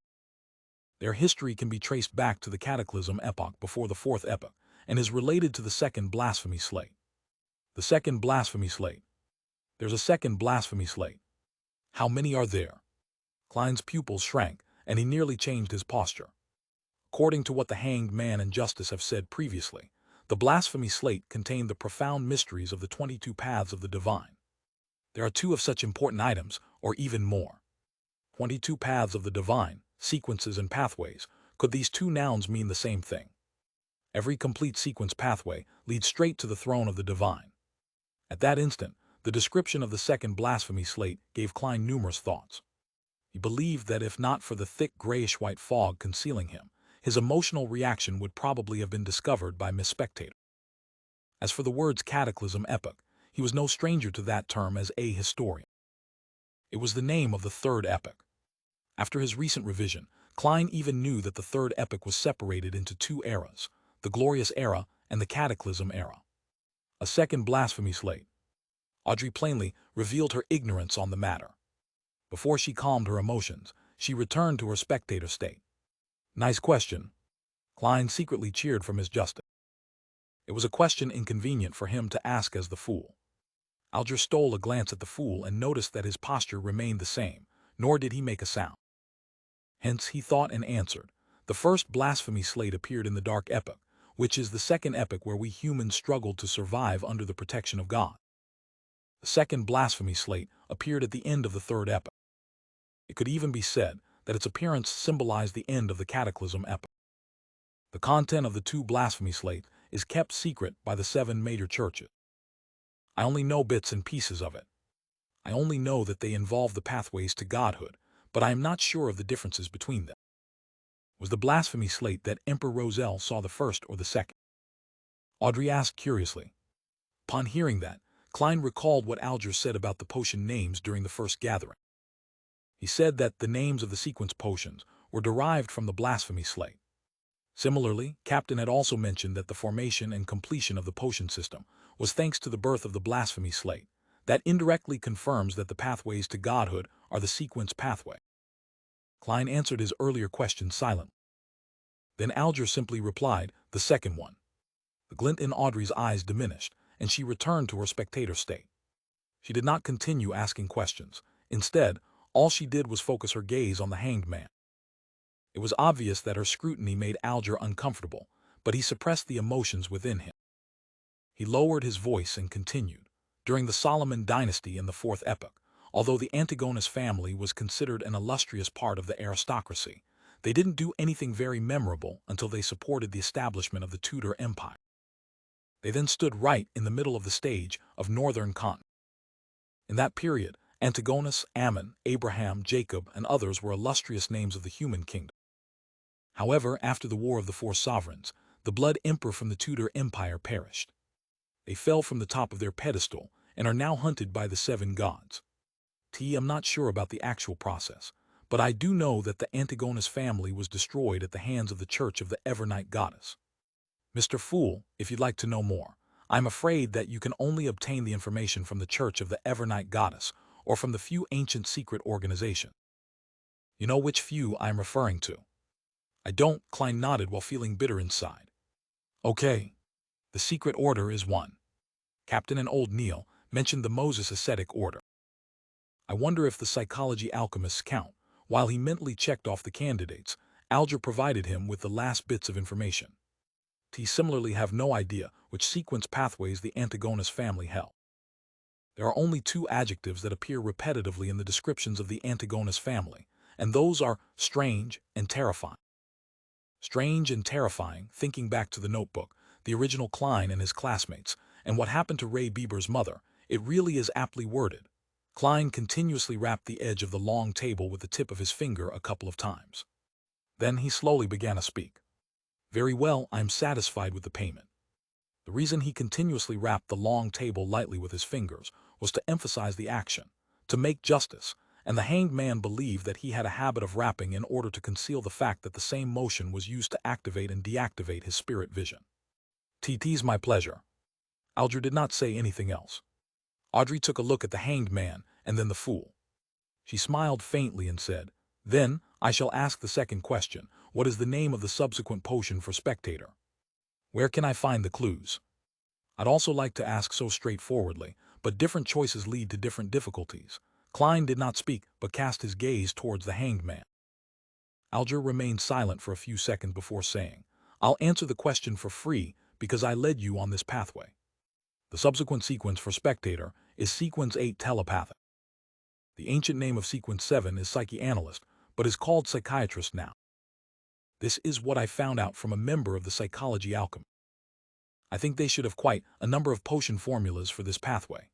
Their history can be traced back to the Cataclysm epoch before the Fourth Epoch and is related to the Second Blasphemy Slate." "The Second Blasphemy Slate? There's a Second Blasphemy Slate. How many are there?" Klein's pupils shrank, and he nearly changed his posture. According to what the Hanged Man and Justice have said previously, the Blasphemy Slate contained the profound mysteries of the 22 paths of the divine. There are 2 of such important items, or even more. 22 paths of the divine, sequences and pathways. Could these 2 nouns mean the same thing? Every complete sequence pathway leads straight to the throne of the divine. At that instant, the description of the Second Blasphemy Slate gave Klein numerous thoughts. He believed that if not for the thick grayish-white fog concealing him, his emotional reaction would probably have been discovered by Miss Spectator. As for the words Cataclysm epoch, he was no stranger to that term as a historian. It was the name of the third epoch. After his recent revision, Klein even knew that the third epoch was separated into 2 eras, the Glorious Era and the Cataclysm Era. A second Blasphemy Slate. Audrey plainly revealed her ignorance on the matter. Before she calmed her emotions, she returned to her spectator state. "Nice question." Klein secretly cheered for Miss Justice. It was a question inconvenient for him to ask as the Fool. Alger stole a glance at the Fool and noticed that his posture remained the same, nor did he make a sound. Hence he thought and answered, "The first Blasphemy Slate appeared in the Dark Epoch, which is the second epoch where we humans struggled to survive under the protection of God. The second Blasphemy Slate appeared at the end of the third epoch. It could even be said that its appearance symbolized the end of the Cataclysm epoch. The content of the 2 Blasphemy Slates is kept secret by the 7 major churches. I only know bits and pieces of it. I only know that they involve the pathways to godhood, but I am not sure of the differences between them." Was the Blasphemy Slate that Emperor Roselle saw the first or the second? Audrey asked curiously. Upon hearing that, Klein recalled what Alger said about the potion names during the first gathering. He said that the names of the sequence potions were derived from the Blasphemy Slate. Similarly, Captain had also mentioned that the formation and completion of the potion system was thanks to the birth of the Blasphemy Slate. That indirectly confirms that the pathways to godhood are the sequence pathway. Klein answered his earlier question silently. Then Alger simply replied, the second one. The glint in Audrey's eyes diminished, and she returned to her spectator state. She did not continue asking questions. Instead, all she did was focus her gaze on the hanged man. It was obvious that her scrutiny made Alger uncomfortable, but he suppressed the emotions within him. He lowered his voice and continued. During the Solomon dynasty in the fourth epoch, although the Antigonus family was considered an illustrious part of the aristocracy, they didn't do anything very memorable until they supported the establishment of the Tudor Empire. They then stood right in the middle of the stage of northern continent. In that period, Antigonus, Ammon, Abraham, Jacob, and others were illustrious names of the human kingdom. However, after the War of the Four Sovereigns, the blood emperor from the Tudor Empire perished. They fell from the top of their pedestal and are now hunted by the seven gods. I'm not sure about the actual process, but I do know that the Antigonus family was destroyed at the hands of the Church of the Evernight Goddess. Mr. Fool, if you'd like to know more, I'm afraid that you can only obtain the information from the Church of the Evernight Goddess or from the few ancient secret organizations. You know which few I'm referring to? I don't, Klein nodded while feeling bitter inside. Okay. The secret order is one. Captain and Old Neil mentioned the Moses ascetic order. I wonder if the psychology alchemists count. While he mentally checked off the candidates, Alger provided him with the last bits of information. Similarly have no idea which sequence pathways the Antigonus family held. There are only two adjectives that appear repetitively in the descriptions of the Antigonus family, and those are strange and terrifying. Strange and terrifying, thinking back to the notebook, the original Klein and his classmates, and what happened to Ray Bieber's mother, it really is aptly worded. Klein continuously rapped the edge of the long table with the tip of his finger a couple of times. Then he slowly began to speak. Very well, I'm satisfied with the payment. The reason he continuously rapped the long table lightly with his fingers was to emphasize the action, to make justice, and the hanged man believed that he had a habit of rapping in order to conceal the fact that the same motion was used to activate and deactivate his spirit vision. "'Tis my pleasure." Alger did not say anything else. Audrey took a look at the hanged man and then the fool. She smiled faintly and said, "Then, I shall ask the second question. What is the name of the subsequent potion for spectator? Where can I find the clues?" I'd also like to ask so straightforwardly, but different choices lead to different difficulties. Klein did not speak, but cast his gaze towards the hanged man. Alger remained silent for a few seconds before saying, "I'll answer the question for free because I led you on this pathway. The subsequent sequence for spectator is sequence 8 telepathic. The ancient name of sequence 7 is psychoanalyst, but is called psychiatrist now. This is what I found out from a member of the psychology alchemy. I think they should have quite a number of potion formulas for this pathway."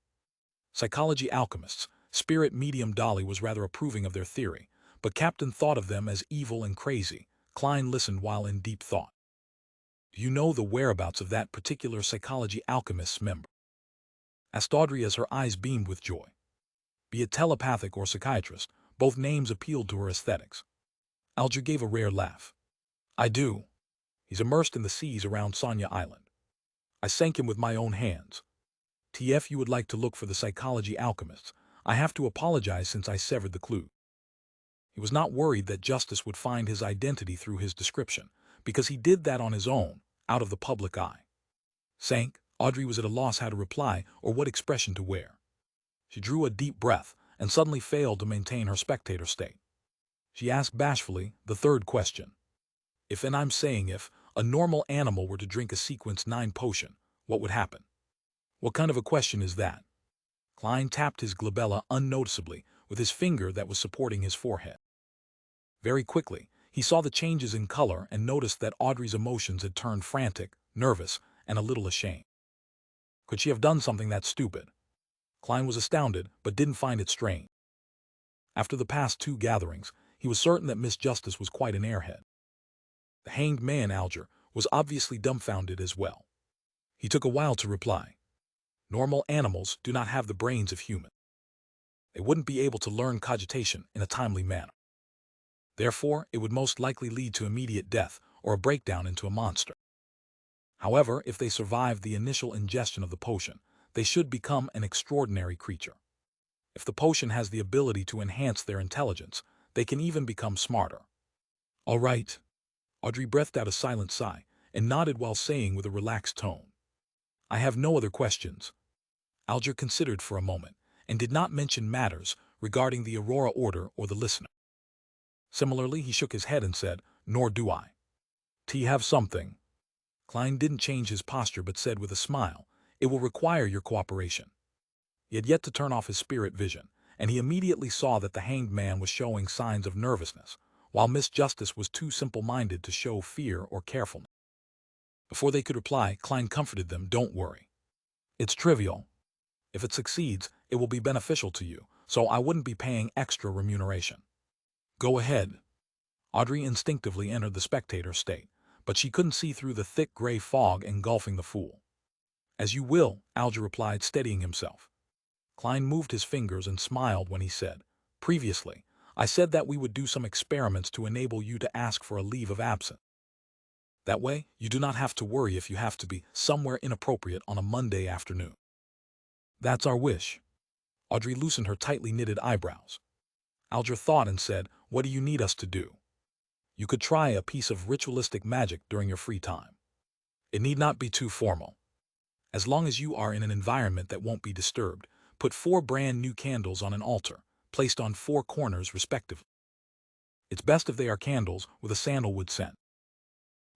Psychology alchemists, spirit medium Dolly was rather approving of their theory, but Captain thought of them as evil and crazy. Klein listened while in deep thought. "Do you know the whereabouts of that particular psychology alchemist's member?" asked Audrey as her eyes beamed with joy. Be it telepathic or psychiatrist, both names appealed to her aesthetics. Alger gave a rare laugh. "I do. He's immersed in the seas around Sonia Island. I sank him with my own hands. If you would like to look for the psychology alchemists, I have to apologize since I severed the clue." He was not worried that justice would find his identity through his description, because he did that on his own, out of the public eye. Sank, Audrey was at a loss how to reply or what expression to wear. She drew a deep breath and suddenly failed to maintain her spectator state. She asked bashfully the third question. "If, and I'm saying if, a normal animal were to drink a sequence 9 potion, what would happen?" "What kind of a question is that?" Klein tapped his glabella unnoticeably with his finger that was supporting his forehead. Very quickly, he saw the changes in color and noticed that Audrey's emotions had turned frantic, nervous, and a little ashamed. Could she have done something that stupid? Klein was astounded, but didn't find it strange. After the past 2 gatherings, he was certain that Miss Justice was quite an airhead. The hanged man, Alger, was obviously dumbfounded as well. He took a while to reply. "Normal animals do not have the brains of humans. They wouldn't be able to learn cogitation in a timely manner. Therefore, it would most likely lead to immediate death or a breakdown into a monster. However, if they survived the initial ingestion of the potion, they should become an extraordinary creature. If the potion has the ability to enhance their intelligence, they can even become smarter. All right. Audrey breathed out a silent sigh and nodded while saying with a relaxed tone, I have no other questions. Alger considered for a moment and did not mention matters regarding the Aurora Order or the listener. Similarly, he shook his head and said, Nor do I. T have something. Klein didn't change his posture but said with a smile, It will require your cooperation. He had yet to turn off his spirit vision, and he immediately saw that the hanged man was showing signs of nervousness, while Miss Justice was too simple-minded to show fear or carefulness. Before they could reply, Klein comforted them, Don't worry. It's trivial. If it succeeds, it will be beneficial to you, so I wouldn't be paying extra remuneration. Go ahead. Audrey instinctively entered the spectator state, but she couldn't see through the thick gray fog engulfing the fool. As you will, Alger replied, steadying himself. Klein moved his fingers and smiled when he said, Previously, I said that we would do some experiments to enable you to ask for a leave of absence. That way, you do not have to worry if you have to be somewhere inappropriate on a Monday afternoon. That's our wish. Audrey loosened her tightly knitted eyebrows. Alger thought and said, What do you need us to do? You could try a piece of ritualistic magic during your free time. It need not be too formal. As long as you are in an environment that won't be disturbed, put 4 brand new candles on an altar, placed on 4 corners respectively. It's best if they are candles with a sandalwood scent.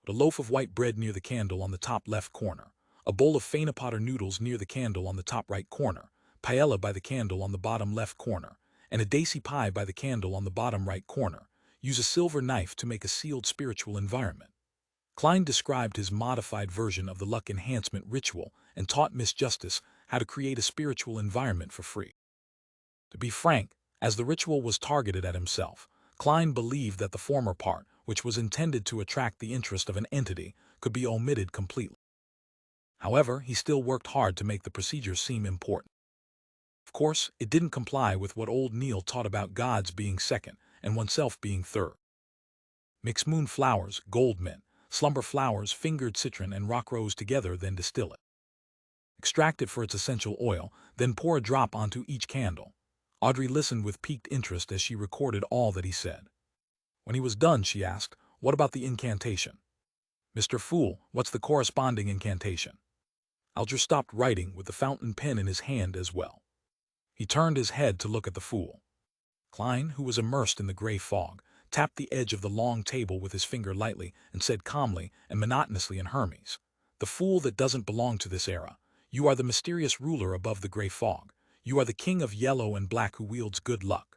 Put a loaf of white bread near the candle on the top left corner, a bowl of faina potter noodles near the candle on the top right corner, paella by the candle on the bottom left corner, and a daisy pie by the candle on the bottom right corner. Use a silver knife to make a sealed spiritual environment. Klein described his modified version of the luck enhancement ritual and taught Miss Justice how to create a spiritual environment for free. To be frank, as the ritual was targeted at himself, Klein believed that the former part, which was intended to attract the interest of an entity, could be omitted completely. However, he still worked hard to make the procedure seem important. Of course, it didn't comply with what old Neil taught about gods being second and oneself being third. Mix moon flowers, gold mint, slumber flowers, fingered citron, and rock rose together, then distill it. Extract it for its essential oil, then pour a drop onto each candle. Audrey listened with piqued interest as she recorded all that he said. When he was done, she asked, What about the incantation? Mr. Fool, what's the corresponding incantation? Alger stopped writing with the fountain pen in his hand as well. He turned his head to look at the fool. Klein, who was immersed in the gray fog, tapped the edge of the long table with his finger lightly and said calmly and monotonously in Hermes, The fool that doesn't belong to this era. You are the mysterious ruler above the gray fog. You are the king of yellow and black who wields good luck.